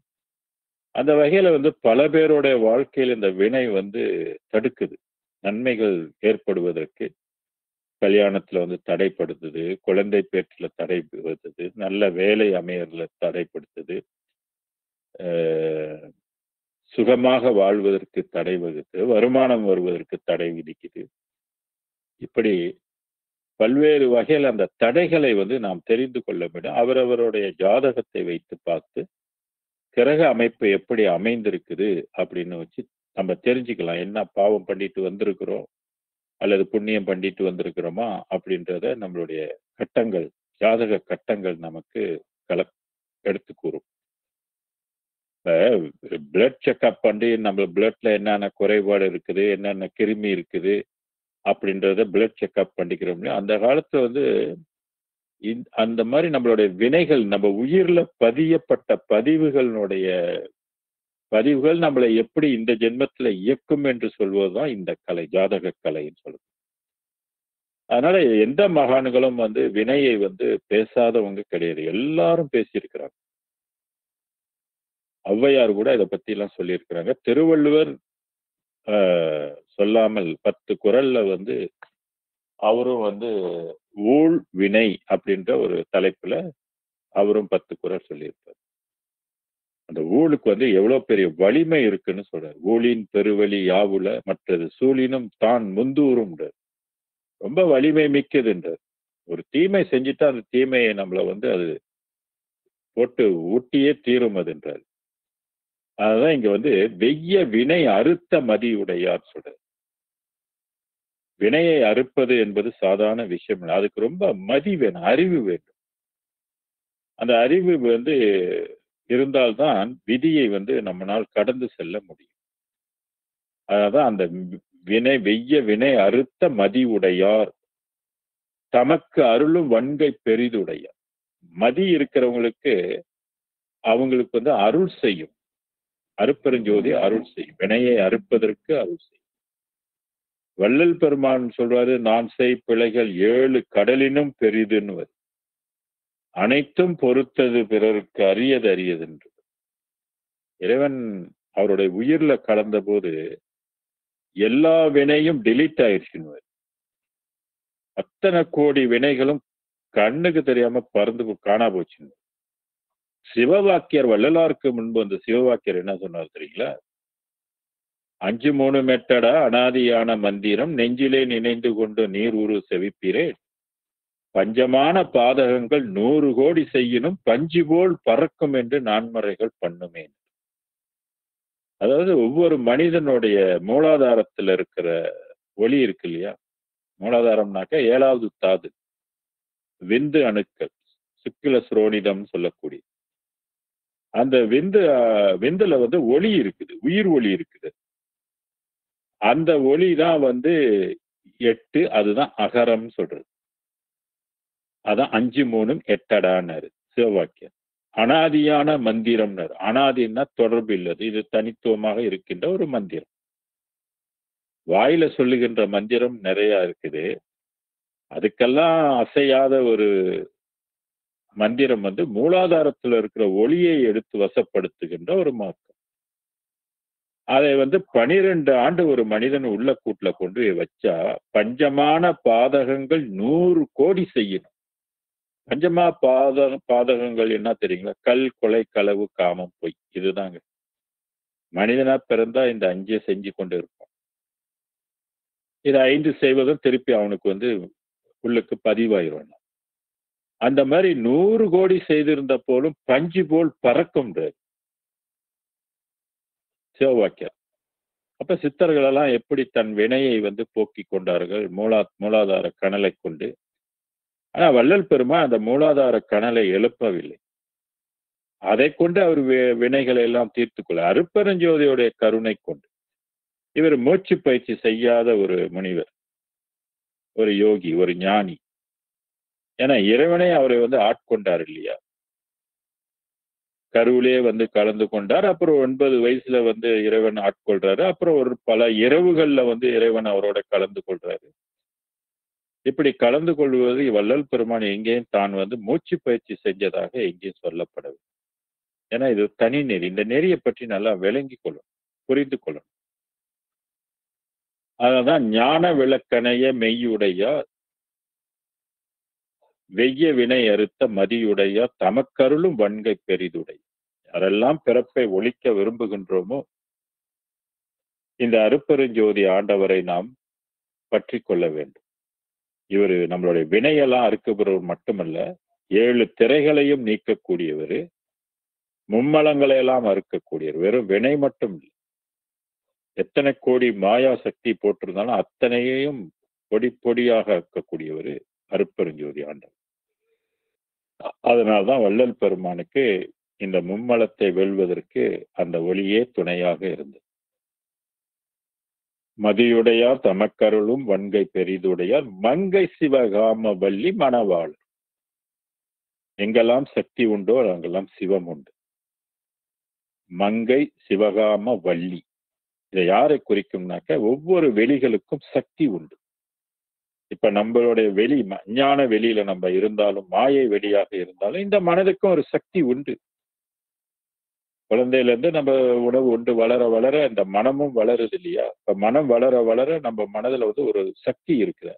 அந்த வகையில பல பேருடைய வாழ்க்கையில் இந்த வினை தடுக்குது. நன்மைகள் ஏற்படுவதற்கு கல்யாணத்துல தடைப்படுத்துது, குழந்தை பேற்றுல தடைப்படுத்துது, நல்ல வேலை அமையறதுல தடைப்படுத்துது, சுகமாக வாழ்வதற்கு தடை வகுத்து, வருமானம் வருவதற்கு தடை விதிக்குது. இப்படி பல்வேறு வகையில் அந்த தடைகளை நாம் தெரிந்து கொள்ள வேண்டும். அவரவருடைய ஜாதகத்தை வைத்து பார்த்து கிரக அமைப்பு எப்படி அமைந்திருக்குது அப்படின்னு வச்சு நம்ம தெரிஞ்சுக்கலாம். என்ன பாவம் பண்ணிட்டு வந்திருக்கிறோம் அல்லது புண்ணியம் பண்ணிட்டு வந்திருக்கிறோமா அப்படின்றத நம்மளுடைய கட்டங்கள், ஜாதக கட்டங்கள் நமக்கு எடுத்து கூறும். இப்ப பிளட் செக்அப் பண்ணி நம்ம பிளட்ல என்னென்ன குறைபாடு இருக்குது, என்னென்ன கிருமி இருக்குது அப்படின்றத பிளட் செக்அப் பண்ணிக்கிறோம். அந்த காலத்துல அந்த மாதிரி நம்மளுடைய வினைகள், நம்ம உயிர்ல பதியப்பட்ட பதிவுகள் நம்மளை எப்படி இந்த ஜென்மத்துல இயக்கும் என்று சொல்வதுதான் இந்த கலை, ஜாதக கலைன்னு சொல்லுது. அதனால எந்த மகான்களும் வினையை பேசாதவங்க கிடையாது. எல்லாரும் பேசியிருக்கிறாங்க. ஔவையார் கூட இதை பத்தி எல்லாம் சொல்லியிருக்கிறாங்க. திருவள்ளுவர் சொல்லாமல் 10 குறள்ல அவரும் ஊழ் வினை அப்படின்ற ஒரு தலைப்புல அவரும் 10 குறள் சொல்லியிருப்பார். அந்த ஊழுக்கு எவ்வளவு பெரிய வலிமை இருக்குன்னு சொல்றாரு. ஊழின் பெருவழி யாவுல மற்றது சூழினும் தான் முந்தூரும் ரொம்ப வலிமை மிக்கதுன்றார். ஒரு தீமை செஞ்சுட்டா அந்த தீமையை நம்மள அது போட்டு ஊட்டியே தீரும் அதுன்றார். அதுதான் இங்க வெய்ய வினை அறுத்த மதியுடையார் சொல்றார். வினையை அறுப்பது என்பது சாதாரண விஷயம் இல்லை. அதுக்கு ரொம்ப மதி வேணும், அறிவு வேண்டும். அந்த அறிவு இருந்தால்தான் விதியை நம்மளால் கடந்து செல்ல முடியும். அதான் அந்த வெய்ய வினை அறுத்த மதி உடையார் தமக்கு அருளும் வன்கை பெரிதுடையார். மதி இருக்கிறவங்களுக்கு அவங்களுக்கு அருள் செய்யும். அருட்பெருஞ்சோதி அருள் செய்யும். வினையை அறுப்பதற்கு அருள் செய்யும். வள்ளல் பெருமான் சொல்றாரு, நான் செய் பிழைகள் 7 கடலினும் பெரிதுன்னு. அனைத்தும் பொறுத்தது பிறருக்கு அரியது என்று. இறைவன் அவருடைய உயிர்ல கலந்த போது எல்லா வினையும் டெலீட் ஆயிடுச்சுன்னு. அத்தனை கோடி வினைகளும் கண்ணுக்கு தெரியாம பறந்து காணா போச்சுன்னு. சிவவாக்கியர் வள்ளலாருக்கு முன்பு அந்த சிவவாக்கியர் என்ன சொன்னார் தெரியுங்களா? 5 3 மெட்டடா அனாதியான மந்திரம் நெஞ்சிலே நினைந்து கொண்டு நீர் உரு செவிப்பீரே, பஞ்சமான பாதகங்கள் 100 கோடி செய்யினும் பஞ்சு போல் பறக்கும் என்று நான்மறைகள் பண்ணுமேன். அதாவது ஒவ்வொரு மனிதனுடைய மூலாதாரத்துல இருக்கிற ஒளி இருக்கு இல்லையா? மூலாதாரம்னாக்க 7வது தாது, விந்து அணுக்கள், சுக்கில சுரோனிதம் சொல்லக்கூடிய அந்த விந்துல ஒளி இருக்குது, உயிர் ஒளி இருக்குது. அந்த ஒளி தான் 8, அதுதான் அகரம் சொல்றது. அதான் 5 3 8டான்னாரு சிவவாக்கியம். அனாதியான மந்திரம்னாரு. அனாதின்னா தொடர்பு இல்லது, இது தனித்துவமாக இருக்கின்ற ஒரு மந்திரம். வாயில சொல்லுகின்ற மந்திரம் நிறைய இருக்குது. அதுக்கெல்லாம் அசையாத ஒரு மந்திரம் மூலாதாரத்துல இருக்கிற ஒளியை எடுத்து வசப்படுத்துகின்ற ஒரு மார்க்கம். அதை 12 ஆண்டு ஒரு மனிதன் உள்ள கூட்டுல கொண்டு வச்சா பஞ்சமான பாதகங்கள் 100 கோடி செய்யணும். பஞ்சமா பாதகங்கள் என்ன தெரியுங்களா? கல், கொலை, களவு, காமம், பொய். இதுதாங்க. மனிதனா பிறந்தா இந்த 5 செஞ்சு கொண்டு இருப்பான். இது 5 செய்வதும் திருப்பி அவனுக்கு உள்ளுக்கு பதிவாயிரும். அந்த மாதிரி 100 கோடி செய்திருந்த போலும் பஞ்சு போல் பறக்கும் சிவவாக்கியம். அப்ப சித்தர்கள் எல்லாம் எப்படி தன் வினையை போக்கி கொண்டார்கள்? மூலாதார கனலை கொண்டு. ஆனா வள்ளல் பெருமா அந்த மூலாதார கனலை எழுப்பவில்லை. அதை கொண்டு அவர் வினைகளை எல்லாம் தீர்த்து கொள்ள அருட்பெருஞ்சோதியுடைய கருணை கொண்டு. இவர் மூச்சு பயிற்சி செய்யாத ஒரு முனிவர், ஒரு யோகி, ஒரு ஞானி. ஏன்னா இறைவனே அவரை ஆட்கொண்டார் இல்லையா? கருவிலே கலந்து கொண்டார். அப்புறம் 9 வயசுல இறைவன் ஆட்கொள்றாரு. அப்புறம் ஒரு பல இரவுகள்ல இறைவன் அவரோட கலந்து கொள்றாரு. இப்படி கலந்து கொள்வது வள்ளல் பெருமான் எங்கேயும் தான் மூச்சு பயிற்சி செஞ்சதாக எங்கேயும் சொல்லப்படவில்லை. ஏன்னா இது தனி நெறி. இந்த நெறியை பற்றி நல்லா விளங்கி கொள்ளணும், புரிந்து கொள்ளணும். அதனால்தான் ஞான விளக்கணைய மெய்யுடையார் வெய்ய வினை அறுத்த மதியுடையார் தமக்கருளும் வன்கை பெரிதுடை. யாரெல்லாம் பிறப்பை ஒழிக்க விரும்புகின்றோமோ இந்த அருப்பெருஞ்சோதி ஆண்டவரை நாம் பற்றி கொள்ள வேண்டும். இவர் நம்மளுடைய வினையெல்லாம் அறுக்கப்படுவர் மட்டுமல்ல, 7 திரைகளையும் நீக்கக்கூடியவர், மும்மலங்களை எல்லாம் அறுக்கக்கூடியவர். வெறும் வினை மட்டும் இல்லை, எத்தனை கோடி மாயா சக்தி போட்டிருந்தாலும் அத்தனையையும் பொடி பொடியாக அறுக்கக்கூடியவர் அருப்பெருஞ்சோதி ஆண்டவர். அதனால்தான் வள்ளல் பெருமானுக்கு இந்த மும்மலத்தை வெல்வதற்கு அந்த ஒளியே துணையாக இருந்தது. மதியுடையார் தமக்கருளும் வன்கை பெரிதுடையார் மங்கை சிவகாம வள்ளி மணவாளர். எங்கெல்லாம் சக்தி உண்டோ அங்கெல்லாம் சிவம் உண்டு. மங்கை சிவகாம வள்ளி, இதை யாரை குறிக்கும்னாக்க ஒவ்வொரு வெளிகளுக்கும் சக்தி உண்டு. இப்ப நம்மளுடைய வெளி ஞான வெளியில நம்ம இருந்தாலும், மாயை வெளியாக இருந்தாலும், இந்த மனதுக்கும் ஒரு சக்தி உண்டு. குழந்தையில இருந்து நம்ம உணவு உண்டு வளர வளர இந்த மனமும் வளருது இல்லையா? இப்ப மனம் வளர வளர நம்ம மனதுல ஒரு சக்தி இருக்குது.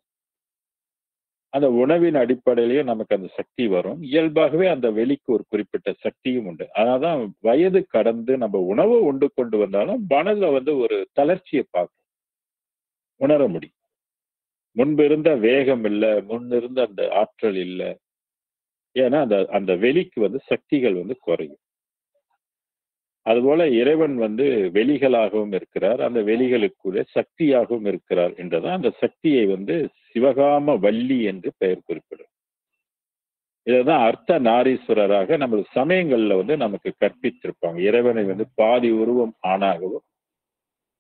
அந்த உணவின் அடிப்படையிலேயே நமக்கு அந்த சக்தி வரும். இயல்பாகவே அந்த வெளிக்கு ஒரு குறிப்பிட்ட சக்தியும் உண்டு. அதனால்தான் வயது கடந்து நம்ம உணவு உண்டு கொண்டு வந்தாலும் மனதுல ஒரு தளர்ச்சியை பார்க்கும், உணர முடியும். முன்பு இருந்த வேகம் இல்லை, முன்னிருந்த அந்த ஆற்றல் இல்லை. ஏன்னா அந்த வெளிக்கு சக்திகள் குறையும். அதுபோல இறைவன் வெளிகளாகவும் இருக்கிறார், அந்த வெளிகளுக்குள்ளே சக்தியாகவும் இருக்கிறார் என்றதான் அந்த சக்தியை சிவகாம வள்ளி என்று பெயர் குறிப்பிடும். இதைதான் அர்த்த நாரீஸ்வரராக நமது சமயங்கள்ல நமக்கு கற்பித்திருப்பாங்க. இறைவனை பாதி உருவம் ஆணாகவும்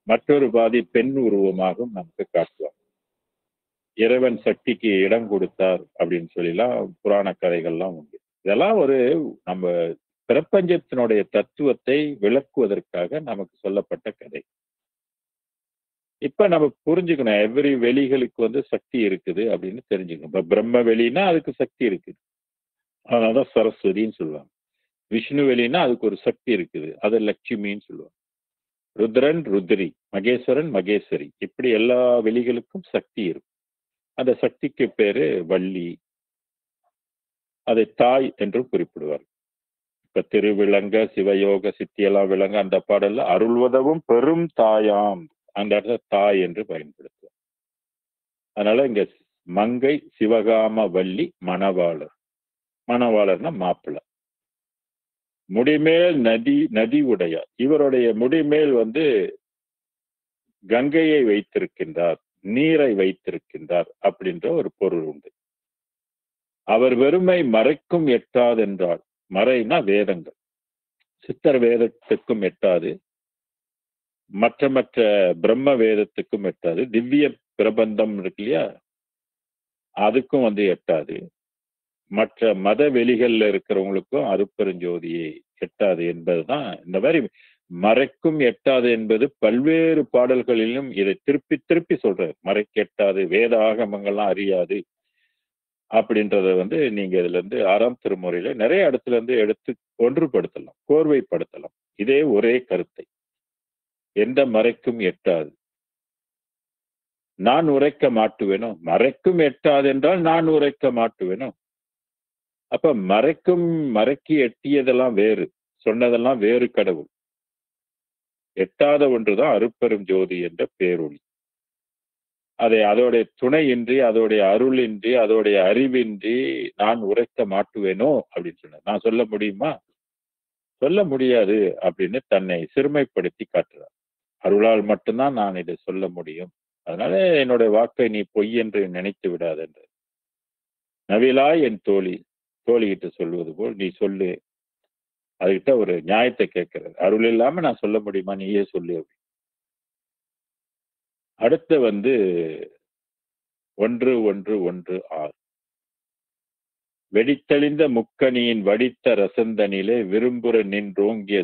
மற்றொரு பாதி பெண் உருவமாகவும் நமக்கு காட்டுவாங்க. இறைவன் சக்திக்கு இடம் கொடுத்தார் அப்படின்னு சொல்லிலாம் புராண கதைகள்லாம் உண்டு. இதெல்லாம் நம்ம பிரபஞ்சத்தினுடைய தத்துவத்தை விளக்குவதற்காக நமக்கு சொல்லப்பட்ட கதை. இப்ப நம்ம புரிஞ்சுக்கணும், எவ்ரி வெளிகளுக்கு சக்தி இருக்குது அப்படின்னு தெரிஞ்சுக்கணும். இப்ப பிரம்ம வெளின்னா அதுக்கு சக்தி இருக்குது, அதனாலதான் சரஸ்வதின்னு சொல்லுவாங்க. விஷ்ணு வெளின்னா அதுக்கு ஒரு சக்தி இருக்குது, அது லட்சுமின்னு சொல்லுவாங்க. ருத்ரன் ருத்ரி, மகேஸ்வரன் மகேஸ்வரி, இப்படி எல்லா வெளிகளுக்கும் சக்தி இருக்கும். அந்த சக்திக்கு பேரு வள்ளி, அதை தாய் என்று குறிப்பிடுவார். இப்ப திருவிளங்க சிவயோக சித்தியெல்லாம் விளங்க அந்த பாடல்ல அருள்வதவும் பெரும் தாயாம், அந்த இடத்துல தாய் என்று பயன்படுத்துவார். அதனால இங்க மங்கை சிவகாம வள்ளி மணவாளர். மணவாளர்னா மாப்பிள்ளை. முடிமேல் நதி உடையார். இவருடைய முடிமேல் கங்கையை வைத்திருக்கின்றார், நீரை வைத்திருக்கின்றார் அப்படின்ற ஒரு பொருள் உண்டு. அவர் வெறுமை மறைக்கும் எட்டாதென்றால், மறைனா வேதங்கள், சித்தர் வேதத்துக்கும் எட்டாது, மற்ற பிரம்ம வேதத்துக்கும் எட்டாது, திவ்ய பிரபந்தம் இருக்கு இல்லையா, அதுக்கும் எட்டாது, மற்ற மத வெளிகள்ல இருக்கிறவங்களுக்கும் அருப்பெருஞ்சோதியை எட்டாது என்பதுதான். இந்த மாதிரி மறைக்கும் எட்டாது என்பது பல்வேறு பாடல்களிலும் இதை திருப்பி திருப்பி சொல்றாரு. மறைக்க எட்டாது, வேத ஆகமங்கள்லாம் அறியாது அப்படின்றத நீங்க இதுல இருந்து 6ஆம் திருமுறையில நிறைய இடத்துல இருந்து எடுத்து ஒன்றுபடுத்தலாம், கோர்வைப்படுத்தலாம். இதே ஒரே கருத்தை. எந்த மறைக்கும் எட்டாது, நான் உரைக்க மாட்டுவேனோ. மறைக்கும் எட்டாது என்றால் நான் உரைக்க மாட்டுவேனோ. அப்ப மறைக்கு எட்டியதெல்லாம் வேறு, சொன்னதெல்லாம் வேறு கடவுள். எட்டாத ஒன்றுதான் அருட்பெரும் ஜோதி என்ற பேரொளி. அதோடைய துணையின்றி, அதோடைய அருளின்றி, அதோடைய அறிவின்றி நான் உரைக்க மாட்டுவேனோ அப்படின்னு சொன்ன. நான் சொல்ல முடியுமா? சொல்ல முடியாது அப்படின்னு தன்னை சிறுமைப்படுத்தி காட்டுறார். அருளால் மட்டும்தான் நான் இதை சொல்ல முடியும், அதனால என்னுடைய வாக்கை நீ பொய் என்று நினைத்து விடாது என்று. நவிலாய் என் தோழிகிட்ட சொல்வது போல் நீ சொல்லு. அதுகிட்ட ஒரு நியாயத்தை கேட்கிறது. அருள் இல்லாம நான் சொல்ல முடியுமா, நீயே சொல்லு அப்படி. அடுத்து 1:1:1:6 வெடித்தெளிந்த முக்கணியின் வடித்த ரசந்தனிலே விரும்புற நின்றோங்கிய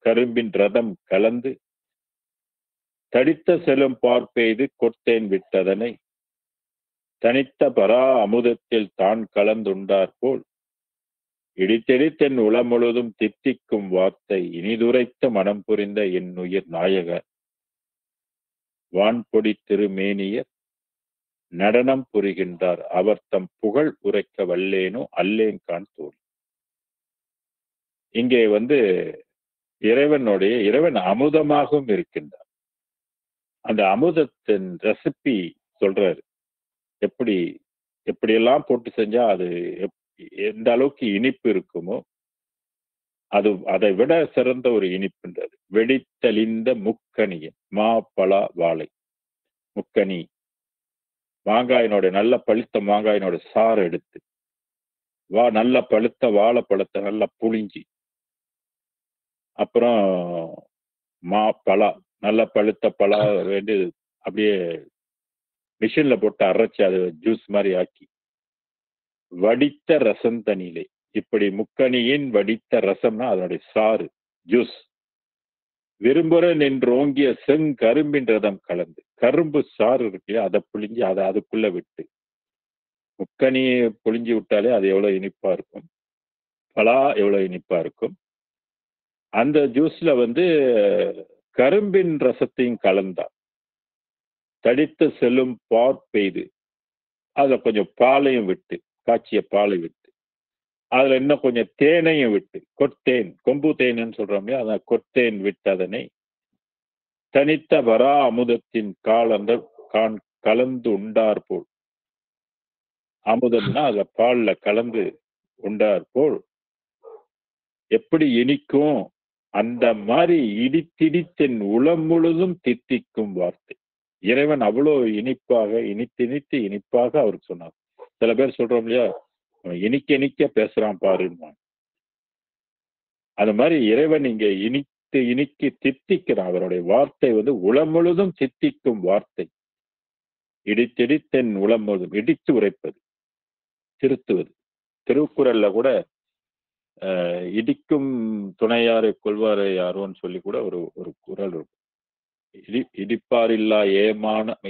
கரும்பின் ரதம் கலந்து தடித்த செலும் பார்ப்பெய்து கொட்டேன் விட்டதனை தனித்த பரா அமுதத்தில் தான் கலந்துண்டார் போல் இடித்தெடித்தென் உளம் முழுதும் தித்திக்கும் வார்த்தை இனிதுரைத்த மனம் புரிந்த என் உயிர் நாயக வான்பொடி திருமேனியர் நடனம் புரிகின்றார் அவர் தம் புகழ் உரைக்க வல்லேனோ அல்லேன் கான் தோல். இங்கே இறைவன் அமுதமாகவும் இருக்கின்றார். அந்த அமுதத்தின் ரெசிபி சொல்றாரு. எப்படியெல்லாம் போட்டு செஞ்சா அது எந்த அளவுக்கு இனிப்பு இருக்குமோ அது அதை விட சிறந்த ஒரு இனிப்புன்றது. வெடித்தளிந்த முக்கனியின் பலா வாழை முக்கனி மாங்காயினோட நல்ல பழுத்த மாங்காயினோட சாறு எடுத்து நல்ல பழுத்த வாழைப்பழத்தை நல்லா புளிஞ்சி, அப்புறம் பலா நல்ல பழுத்த பலா வேண்டி அப்படியே மிஷின்ல போட்டு அரைச்சி அது ஜூஸ் மாதிரி ஆக்கி வடித்த ரசம் தனியிலே, இப்படி முக்கனியின் வடித்த ரசம்னா அதனுடைய சாறு ஜூஸ் விரும்புற நின்றோங்கிய செங்கரும்பின் ரதம் கலந்து கரும்பு சாறு இருக்கு அதை புளிஞ்சு அதை அதுக்குள்ள விட்டு முக்கனியை புளிஞ்சு விட்டாலே அது எவ்வளவு இனிப்பா இருக்கும், பலா எவ்வளவு இனிப்பா இருக்கும். அந்த ஜூஸ்ல கரும்பின் ரசத்தையும் கலந்தா தடித்து செல்லும் பார்ப்பெய்து அதுல கொஞ்சம் பாலையும் விட்டு காய்ச்சிய பாலை விட்டு அதுல இன்னும் கொஞ்சம் தேனையும் விட்டு கொட்டேன் கொம்பு தேன்னு சொல்றோம் இல்லையா, அதான் கொட்டேன் விட்டதனை தனித்த வரா அமுதத்தின் கலந்து உண்டார் போல். அமுதம்னா அதுல பால்ல கலந்து உண்டார் போல் எப்படி இனிக்கும் அந்த மாதிரி இடித்திடித்தின் உளம் முழுதும் தித்திக்கும் வார்த்தை. இறைவன் அவ்வளவு இனிப்பாக இனித்து இனிப்பாக அவருக்கு சொன்னார். சில பேர் சொல்றோம் இல்லையா, இனிக்க இனிக்க பேசுறான் பாருன்னு. அது மாதிரி இறைவன் இங்க இனிக்கி தித்திக்கிறான். அவருடைய வார்த்தை உளம் முழுதும் தித்திக்கும் வார்த்தை. இடித்திடித்தென் உளம் முழுதும் இடித்து உரைப்பது, திருத்துவது. திருக்குறள்ல கூட இடிக்கும் துணையாரை கொள்வாரை யாரோன்னு சொல்லி கூட ஒரு குறள் இருக்கும். இடிப்பார் இல்லா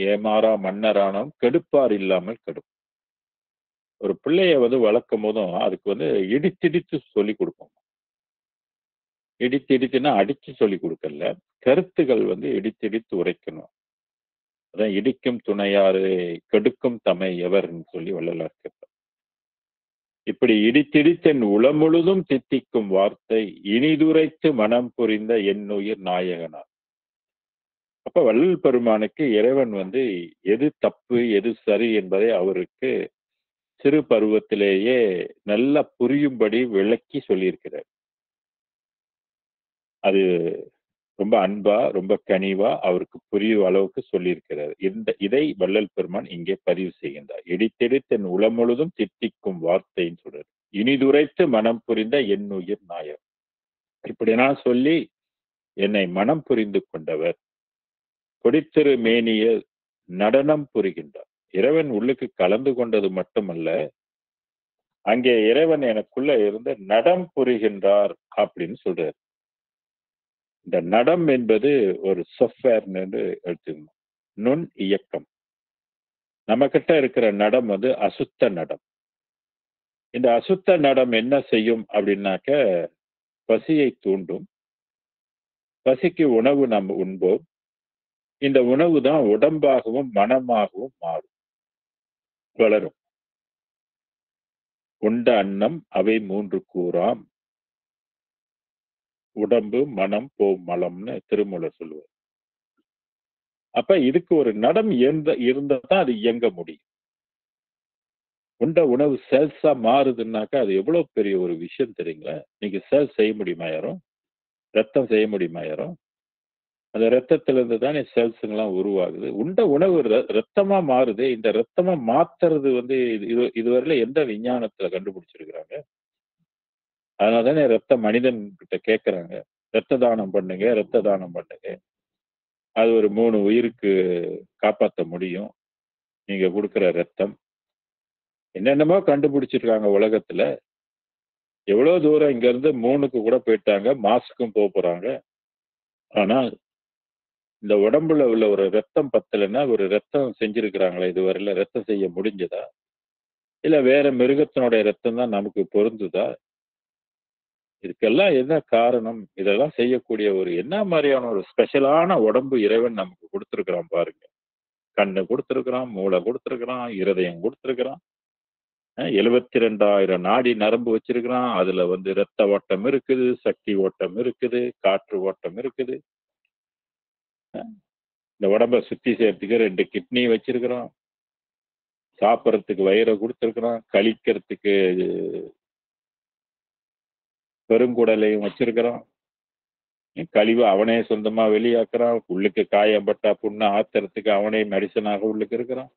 ஏமாறா மன்னரானம் கெடுப்பார் இல்லாமல் கெடும். ஒரு பிள்ளைய வளர்க்கும் போதும் அதுக்கு இடித்திடித்து சொல்லி கொடுப்போம். இடித்திடித்துன்னா அடிச்சு சொல்லி கொடுக்கல, கருத்துகள் இடித்திடித்து உரைக்கணும். அதான் இடிக்கும் துணையாறு கெடுக்கும் தமை எவர்ன்னு சொல்லி வள்ளலார் கேட்பார். இப்படி இடித்திடித்தென் உளம் முழுதும் தித்திக்கும் வார்த்தை இனிதுரைத்து மனம் புரிந்த என் உயிர் நாயகனார். அப்ப வள்ளல் பெருமானுக்கு இறைவன் எது தப்பு எது சரி என்பதை அவருக்கு சிறு பருவத்திலேயே நல்லா புரியும்படி விளக்கி சொல்லியிருக்கிறார். அது ரொம்ப அன்பா ரொம்ப கனிவா அவருக்கு புரியும் அளவுக்கு சொல்லியிருக்கிறார். இதை வள்ளல் பெருமான் இங்கே பதிவு செய்கின்றார். இடித்தெடுத்தென் உளம் முழுதும் தித்திக்கும் வார்த்தைன்னு சொல்றாரு. இனிதுரைத்து மனம் புரிந்த என் உயிர் நாயர். இப்படி நான் சொல்லி என்னை மனம் புரிந்து கொண்டவர் கொடித்திரு மேனிய நடனம் புரிகின்றார். இறைவன் உள்ளுக்கு கலந்து கொண்டது மட்டுமல்ல, அங்கே இறைவன் எனக்குள்ள இருந்து நடம் புரிகின்றார் அப்படின்னு சொல்றாரு. இந்த நடம் என்பது ஒரு சாஃப்ட்வேர் என்று எடுத்துக்கணும். நுண் இயக்கம். நம்ம கிட்ட இருக்கிற நடம் அசுத்த நடம். இந்த அசுத்த நடம் என்ன செய்யும் அப்படின்னாக்க பசியை தூண்டும். பசிக்கு உணவு நாம் உண்போம். இந்த உணவு தான் உடம்பாகவும் மனமாகவும் மாறும், வளரும். உண்ட அன்னம் அவை 3 கூறாம் உடம்பு மனம் மலம்னு திருமூலர் சொல்லுவார். அப்ப இதுக்கு ஒரு நடம் இருந்தாதான் அது இயங்க முடியும். உண்ட உணவு சேல்ஸா மாறுதுன்னாக்கா அது எவ்வளவு பெரிய ஒரு விஷயம் தெரியுங்களா? நீங்க சேல்ஸ் செய்ய முடியுமா யாரும்? ரத்தம் செய்ய முடியுமா யாரும்? அந்த ரத்தத்திலிருந்து தானே செல்ஸுங்கெல்லாம் உருவாகுது. உண்ட உணவு ரத்தமா மாறுது. இந்த ரத்தமா மாத்துறது இதுவரையில எந்த விஞ்ஞானத்துல கண்டுபிடிச்சிருக்கிறாங்க? அதனால தானே மனிதன் கிட்ட கேட்கறாங்க, ரத்த தானம் பண்ணுங்க, ரத்த தானம் பண்ணுங்க. அது ஒரு 3 உயிருக்கு காப்பாற்ற முடியும் நீங்க கொடுக்குற ரத்தம். என்னென்னமோ கண்டுபிடிச்சிருக்காங்க உலகத்துல. எவ்வளவு தூரம் இங்க இருந்து 3க்கு கூட போயிட்டாங்க, மாசுக்கும் போறாங்க. ஆனா இந்த உடம்புல உள்ள ஒரு ரத்தம் பத்தலைன்னா ஒரு ரத்தம் செஞ்சிருக்கிறாங்களே இதுவரையில ரத்தம் செய்ய முடிஞ்சதா? இல்ல வேற மிருகத்தினுடைய ரத்தம் தான் நமக்கு பொருந்துதா? இதுக்கெல்லாம் என்ன காரணம்? இதெல்லாம் செய்யக்கூடிய ஒரு என்ன மாதிரியான ஒரு ஸ்பெஷலான உடம்பு இறைவன் நமக்கு கொடுத்திருக்கிறான் பாருங்க. கண்ணு கொடுத்திருக்கிறான், மூளை கொடுத்திருக்கிறான், இருதயம் கொடுத்திருக்கிறான். 72,000 நாடி நரம்பு வச்சிருக்கிறான். அதுல வந்து ரத்த ஓட்டம் இருக்குது, சக்தி ஓட்டம் இருக்குது, காற்று ஓட்டம் இருக்குது. இந்த உடம்ப சுத்தி செய்யறதுக்கு 2 கிட்னி வச்சிருக்கிறான். சாப்பிடறதுக்கு வயிறை கொடுத்திருக்கிறான். கழிக்கிறதுக்கு பெருங்குடலையும் வச்சிருக்கிறான். கழிவு அவனே சொந்தமா வெளியாக்குறான். உள்ளுக்கு காயப்பட்டா புண்ணை ஆத்துறதுக்கு அவனே மெடிசனாக உள்ளுக்கு இருக்கிறான்.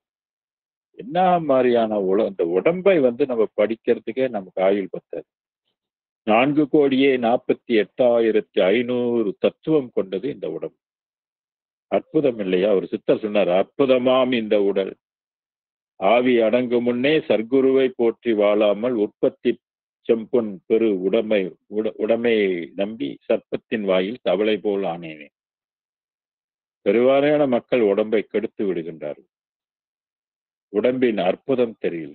என்ன மாதிரியான இந்த உடம்பை வந்து நம்ம படிக்கிறதுக்கே நமக்கு ஆயுள் பத்தாது. 4,48,500 தத்துவம் கொண்டது இந்த உடம்பு. அற்புதம் இல்லையா? ஒரு சித்தர் சொன்னார், அற்புதமாம் இந்த உடல் ஆவி அடங்கும் முன்னே சர்க்குருவை போற்றி வாழாமல் உற்பத்தி செம்பொன் பெரு உடமை நம்பி சர்ப்பத்தின் வாயில் தவளை போல் ஆனேனே. பெருவாரியான மக்கள் உடம்பை கெடுத்து விடுகின்றார்கள். உடம்பின் அற்புதம் தெரியல.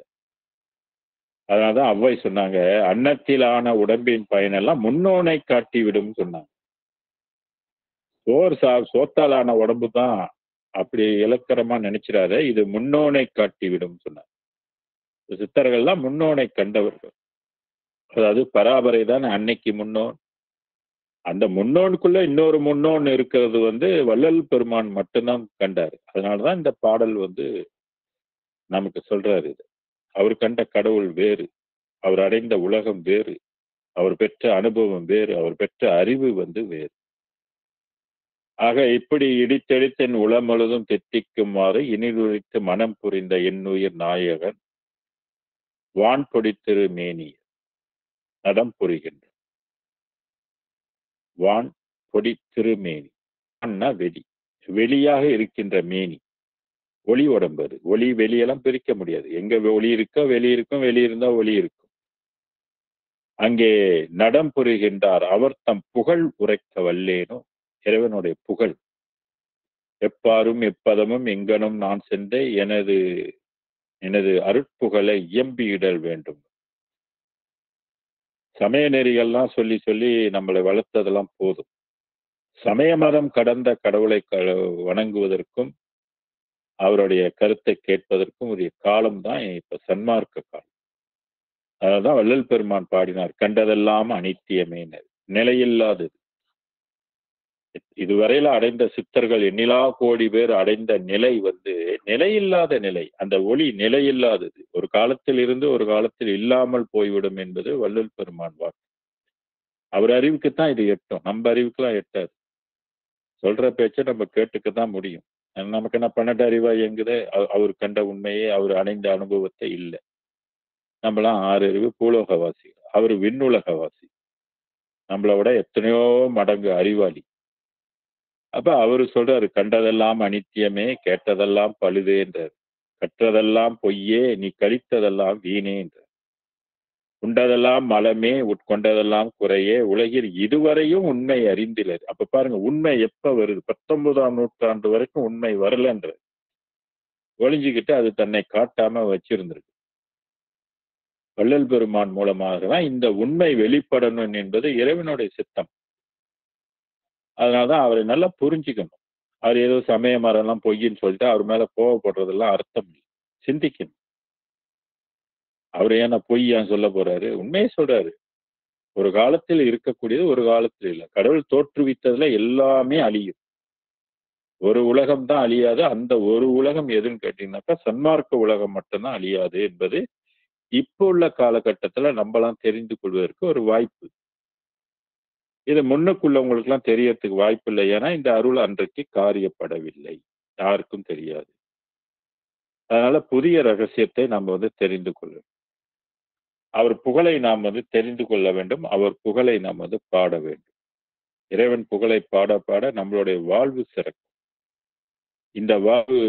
அதனாலதான் அவ்வை சொன்னாங்க, அன்னத்திலான உடம்பின் பயனெல்லாம் முன்னோனை காட்டி விடும் சொன்னாங்க. சோத்தாலான உடம்பு தான் அப்படி இலக்கரமா நினைச்சிடாத, இது முன்னோனை காட்டி விடும் சொன்னாங்க. சித்தர்கள்லாம் முன்னோனை கண்டவர்கள். அதாவது பராபரை தான் அன்னைக்கு முன்னோன். அந்த முன்னோனுக்குள்ள இன்னொரு முன்னோன் இருக்கிறது வந்து வள்ளல் பெருமான் மட்டும்தான் கண்டாரு. அதனாலதான் இந்த பாடல் வந்து நமக்கு சொல்றாரு. இது அவர் கண்ட கடவுள் வேறு, அவர் அடைந்த உலகம் வேறு, அவர் பெற்ற அனுபவம் வேறு, அவர் பெற்ற அறிவு வந்து வேறு. ஆக இப்படி இடித்தெடுத்தென் உளமுழுதும் தெத்திக்குமாறு இனிதுரித்து மனம் புரிந்த என்னுயிர் நாயகன் வான் பொடித்திரு மேனியர் நடம் புரிகின்ற வான் பொடி திருமேனி. வான்னா வெளி, வெளியாக இருக்கின்ற மேனி, ஒளி உடம்பு. அது ஒளி வெளியெல்லாம் பிரிக்க முடியாது. எங்க ஒளி இருக்கோ வெளி இருக்கும், வெளி இருந்தா ஒளி இருக்கும். அங்கே நடம் புரிகின்றார். அவர் தம் புகழ் உரைக்க வல்லேனோ. இறைவனுடைய புகழ் எப்பாரும் எப்பதமும் எங்கனும் நான் சென்றே எனது அருட்புகழை இயம்பியிடல் வேண்டும். சமய நெறிகள்லாம் சொல்லி சொல்லி நம்மளை வளர்த்ததெல்லாம் போதும். சமய மதம் கடந்த கடவுளை வணங்குவதற்கும் அவருடைய கருத்தை கேட்பதற்கும் உரிய காலம் தான் இப்ப சன்மார்க்க காலம். அதான் வள்ளல் பெருமான் பாடினார், கண்டதெல்லாம் அனித்தியமேனர், நிலையில்லாதது. இதுவரையில அடைந்த சித்தர்கள் எண்ணிலா கோடி பேர் அடைந்த நிலை வந்து நிலையில்லாத நிலை. அந்த ஒளி நிலையில்லாதது, ஒரு காலத்தில் இருந்து ஒரு காலத்தில் இல்லாமல் போய்விடும் என்பது வள்ளல் பெருமான் வாக்கு. அவர் அறிவுக்குத்தான் இது எட்டும், நம்ம அறிவுக்குலாம் எட்டாது. சொல்ற பேச்சை நம்ம கேட்டுக்கதான் முடியும். நமக்கு என்ன 12 அறிவா இயங்குதே? அவர் கண்ட உண்மையே, அவர் அடைந்த அனுபவத்தை இல்லை. நம்மளாம் 6 அறிவு பூலோகவாசி, அவர் விண்ணுலகவாசி. நம்மளை விட எத்தனையோ மடங்கு அறிவாளி. அப்ப அவரு சொல்றாரு, கண்டதெல்லாம் அனித்தியமே, கேட்டதெல்லாம் பழுதே என்றார். கற்றதெல்லாம் பொய்யே, நீ கழித்ததெல்லாம் வீணே என்றார். உண்டதெல்லாம் மலமே, உட்கொண்டதெல்லாம் குறையே, உலகில் இதுவரையும் உண்மை அறிந்திலர். அப்ப பாருங்க, உண்மை எப்ப வருது? 19ஆம் நூற்றாண்டு வரைக்கும் உண்மை வரலன்ற ஒளிஞ்சுக்கிட்டு அது தன்னை காட்டாம வச்சிருந்திருக்கு. வள்ளல் பெருமான் மூலமாக தான் இந்த உண்மை வெளிப்படணும் என்பது இறைவனுடைய சித்தம். அதனாலதான் அவரை நல்லா புரிஞ்சுக்கணும். அவர் ஏதோ சமய மரம்லாம் பொய்ன்னு சொல்லிட்டு அவர் மேல கோவப்படுறதெல்லாம் அர்த்தம் இல்லை. சிந்திக்கணும். அவர் ஏன்னா பொய் ஏன் சொல்ல போறாரு? உண்மையே சொல்றாரு. ஒரு காலத்தில் இருக்கக்கூடியது ஒரு காலத்தில் இல்லை. கடவுள் தோற்றுவித்ததுல எல்லாமே அழியும். ஒரு உலகம் தான் அழியாது. அந்த ஒரு உலகம் எதுன்னு கேட்டீங்கன்னாக்கா சன்மார்க்க உலகம் மட்டும்தான் அழியாது என்பது இப்போ உள்ள காலகட்டத்துல நம்மளாம் தெரிந்து கொள்வதற்கு ஒரு வாய்ப்பு. இது முன்னுக்குள்ளவங்களுக்கு எல்லாம் தெரியறதுக்கு வாய்ப்பு இல்லை. ஏன்னா இந்த அருள் அன்றைக்கு காரியப்படவில்லை, யாருக்கும் தெரியாது. அதனால புதிய ரகசியத்தை நாம் வந்து தெரிந்து கொள்ளணும். அவர் புகழை நாம் வந்து தெரிந்து கொள்ள வேண்டும். அவர் புகழை நாம் வந்து பாட வேண்டும். இறைவன் புகழை பாட பாட நம்மளுடைய வாழ்வு சிறக்கும். இந்த வாழ்வு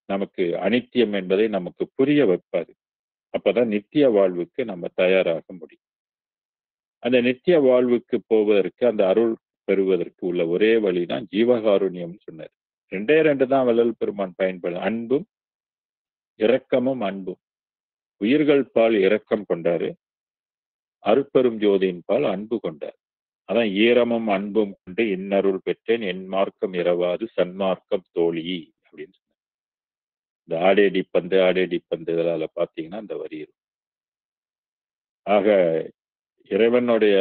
நமக்கு அனித்தியம் என்பதை நமக்கு புரிய வைப்பாரு. அப்பதான் நித்திய வாழ்வுக்கு நம்ம தயாராக முடியும். அந்த நித்திய வாழ்வுக்கு போவதற்கு அந்த அருள் பெறுவதற்கு உள்ள ஒரே வழிதான் ஜீவகாருண்யம் சொன்னார். 2 தான் வள்ளல் பெருமான் பயன்படும். அன்பும் இரக்கமும் அன்பும். உயிர்கள் பால் இரக்கம் கொண்டாரு, அருட்பெரும் ஜோதியின் பால் அன்பு கொண்டார். அதான் ஈரமும் அன்பும் கொண்டு இன்னருள் பெற்றேன் என் மார்க்கம் இரவாது சன்மார்க்கம் தோழி அப்படின்னு சொன்னார். இந்த ஆடேடி பந்து இதெல்லாம் பார்த்தீங்கன்னா இந்த வரி இருக்கும். ஆக இறைவனுடைய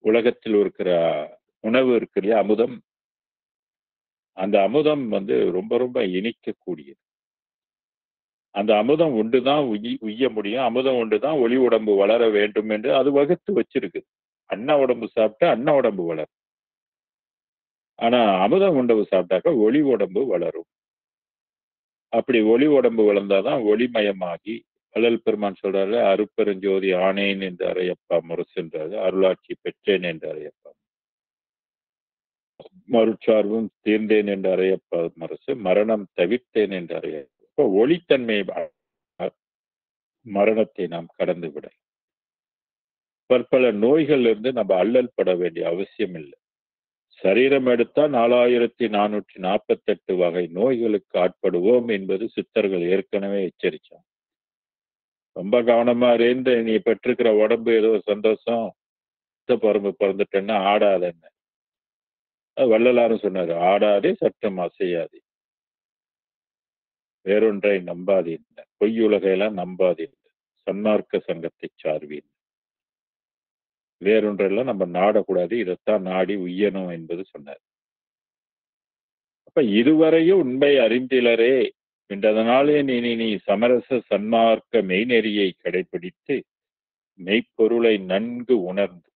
உலகத்தில் இருக்கிற உணவு இருக்கு இல்லையா, அமுதம். அந்த அமுதம் ரொம்ப ரொம்ப இனிக்கக்கூடியது. அந்த அமுதம் உண்டுதான் உய்ய முடியும், அமுதம் உண்டுதான் ஒளி உடம்பு வளர வேண்டும் என்று அது வகுத்து வச்சிருக்கு. அன்ன உடம்பு சாப்பிட்டா அன்ன உடம்பு வளரும், ஆனா அமுதம் உணவு சாப்பிட்டாக்க ஒளி உடம்பு வளரும். அப்படி ஒளி உடம்பு வளர்ந்தாதான் ஒளிமயமாகி வள்ளல் பெருமான் சொல்றாரு, அருட்பெருஞ்சோதி ஆனேன் என்று அறையப்பா முரசென்றாரு, அருளாட்சி பெற்றேன் என்று அறையப்பா, மறுச்சார்பும் தீர்ந்தேன் என்று அறையப்பா மரசு, மரணம் தவிர்த்தேன் என்று அறையப்பா. ஒளித்தன்மை மரணத்தை நாம் கடந்து விட பற்பல நோய்கள் இருந்து நம்ம அல்லல் பட வேண்டிய அவசியம் இல்லை. சரீரம் எடுத்தா 4448 வகை நோய்களுக்கு ஆட்படுவோம் என்பது சித்தர்கள் ஏற்கனவே எச்சரிச்சாங்க. ரொம்ப கவனமா இருந்து நீ பெற்றிருக்கிற உடம்பு ஏதோ சந்தோஷம் பிறந்துட்டேன்னா ஆடாதன்னு வள்ளலாரும் சொன்னாரு. ஆடாதே சற்றும் அசையாதே, வேறொன்றை நம்பாதீன், பொய்யுலகையெல்லாம் நம்பாதீன், சன்மார்க்க சங்கத்தை சார்வீன், வேறொன்றெல்லாம் நம்ம நாடக்கூடாது, இதைத்தான் நாடி உய்யணும் என்பது சொன்னார். அப்ப இதுவரையும் உண்மை அறிந்திலரே என்றதனாலே நீ சமரச சன்மார்க்க மெய்நெறியை கடைபிடித்து மெய்ப்பொருளை நன்கு உணர்ந்து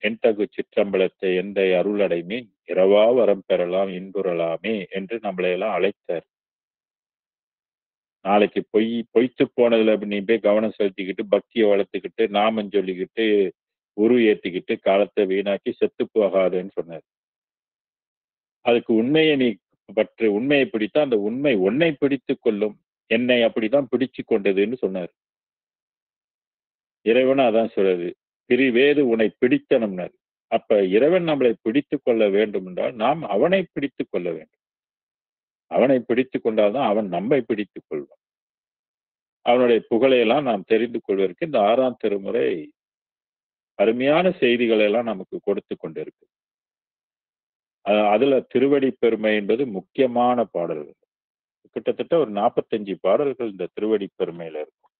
என்தகு சிற்றம்பலத்தை எந்த அருளடைமீன் இரவா வரம் பெறலாம் இன்புறலாமே என்று நம்மளையெல்லாம் அழைத்தார். நாளைக்கு பொய்த்து போனதுல நீ போய் கவனம் செலுத்திக்கிட்டு பக்தியை வளர்த்துக்கிட்டு நாமம் சொல்லிக்கிட்டு உரு ஏத்திக்கிட்டு காலத்தை வீணாக்கி செத்து போகாதுன்னு சொன்னார். அதுக்கு உண்மையை நீ பற்று, உண்மையை பிடித்தா அந்த உண்மை உன்னை பிடித்து கொள்ளும், என்னை அப்படிதான் பிடிச்சு கொண்டதுன்னு சொன்னார். இறைவனும் அதான் சொல்றது, பிரிவேது உன்னை பிடித்தனம்னார். அப்ப இறைவன் நம்மளை பிடித்து கொள்ள வேண்டும் என்றால் நாம் அவனை பிடித்து கொள்ள வேண்டும். அவனை பிடித்து கொண்டால்தான் அவன் நம்மை பிடித்துக் கொள்வான். அவனுடைய புகழையெல்லாம் நாம் தெரிந்து கொள்வதற்கு இந்த 6ஆம் திருமுறை அருமையான செய்திகளை எல்லாம் நமக்கு கொடுத்து கொண்டிருக்கு. அதுல திருவடி பெருமை என்பது முக்கியமான பாடல்கள். கிட்டத்தட்ட ஒரு 45 பாடல்கள் இந்த திருவடி பெருமையில இருக்கும்.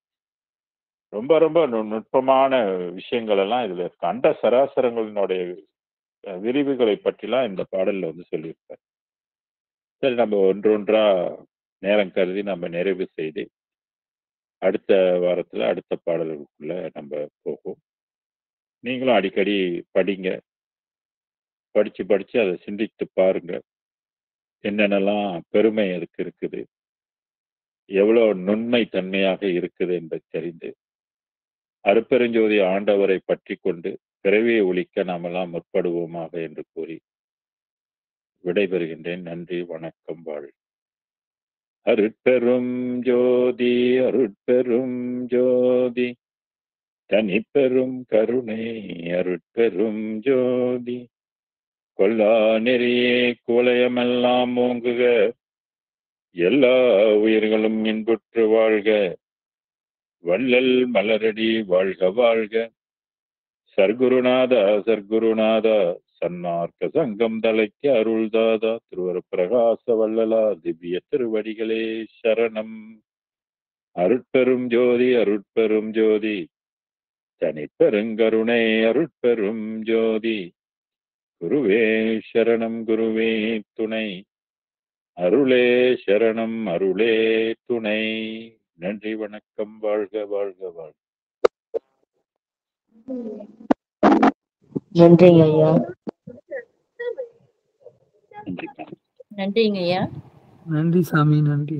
ரொம்ப ரொம்ப நுட்பமான விஷயங்கள் எல்லாம் இதுல இருக்கு. அண்ட சராசரங்களினுடைய விரிவுகளை பற்றிலாம் இந்த பாடல்ல சொல்லியிருப்பார். சரி, நம்ம ஒன்றொன்றா நேரம் கருதி நம்ம நிறைவு செய்து அடுத்த வாரத்துல அடுத்த பாடல்களுக்குள்ள நம்ம போகும். நீங்களும் அடிக்கடி படிங்க, படிச்சு அதை சிந்தித்து பாருங்க. என்னென்னலாம் பெருமை அதுக்கு இருக்குது, எவ்வளவு நுண்மை தன்மையாக இருக்குது என்பதை தெரிந்து அருட்பெருஞ்சோதி ஆண்டவரை பற்றி கொண்டு பிறவியை ஒழிக்க நாமெல்லாம் முற்படுவோமாக என்று கூறி விடைபெறுகின்றேன். நன்றி, வணக்கம், வாழ். அருட்பெரும் ஜோதி அருட்பெரும் ஜோதி தனிப்பெரும் கருணை அருட்பெரும் ஜோதி கொல்லா நெறியே குவலயமெல்லாம் ஓங்குக, எல்லா உயிர்களும் இன்புற்று வாழ்க, வள்ளல் மலரடி வாழ்க வாழ்க. சர்க்குருநாதா சர்க்குருநாதா சன்மார்க்க சங்கம் தலைக்க அருள்தாதா திருவருட்பிரகாச வள்ளலா திவ்ய திருவடிகளே சரணம். அருட்பெரும் ஜோதி அருட்பெரும் ஜோதி தனிப்பெருங்கருணை அருட்பெரும் ஜோதி குருவே சரணம் குருவே துணை, அருளே சரணம் அருளே துணை. நன்றி, வணக்கம், வாழ்க வாழ்க வாழ்க. நன்றிங்க ஐயா. நன்றி. நன்றிங்க ஐயா. நன்றி சாமி, நன்றி.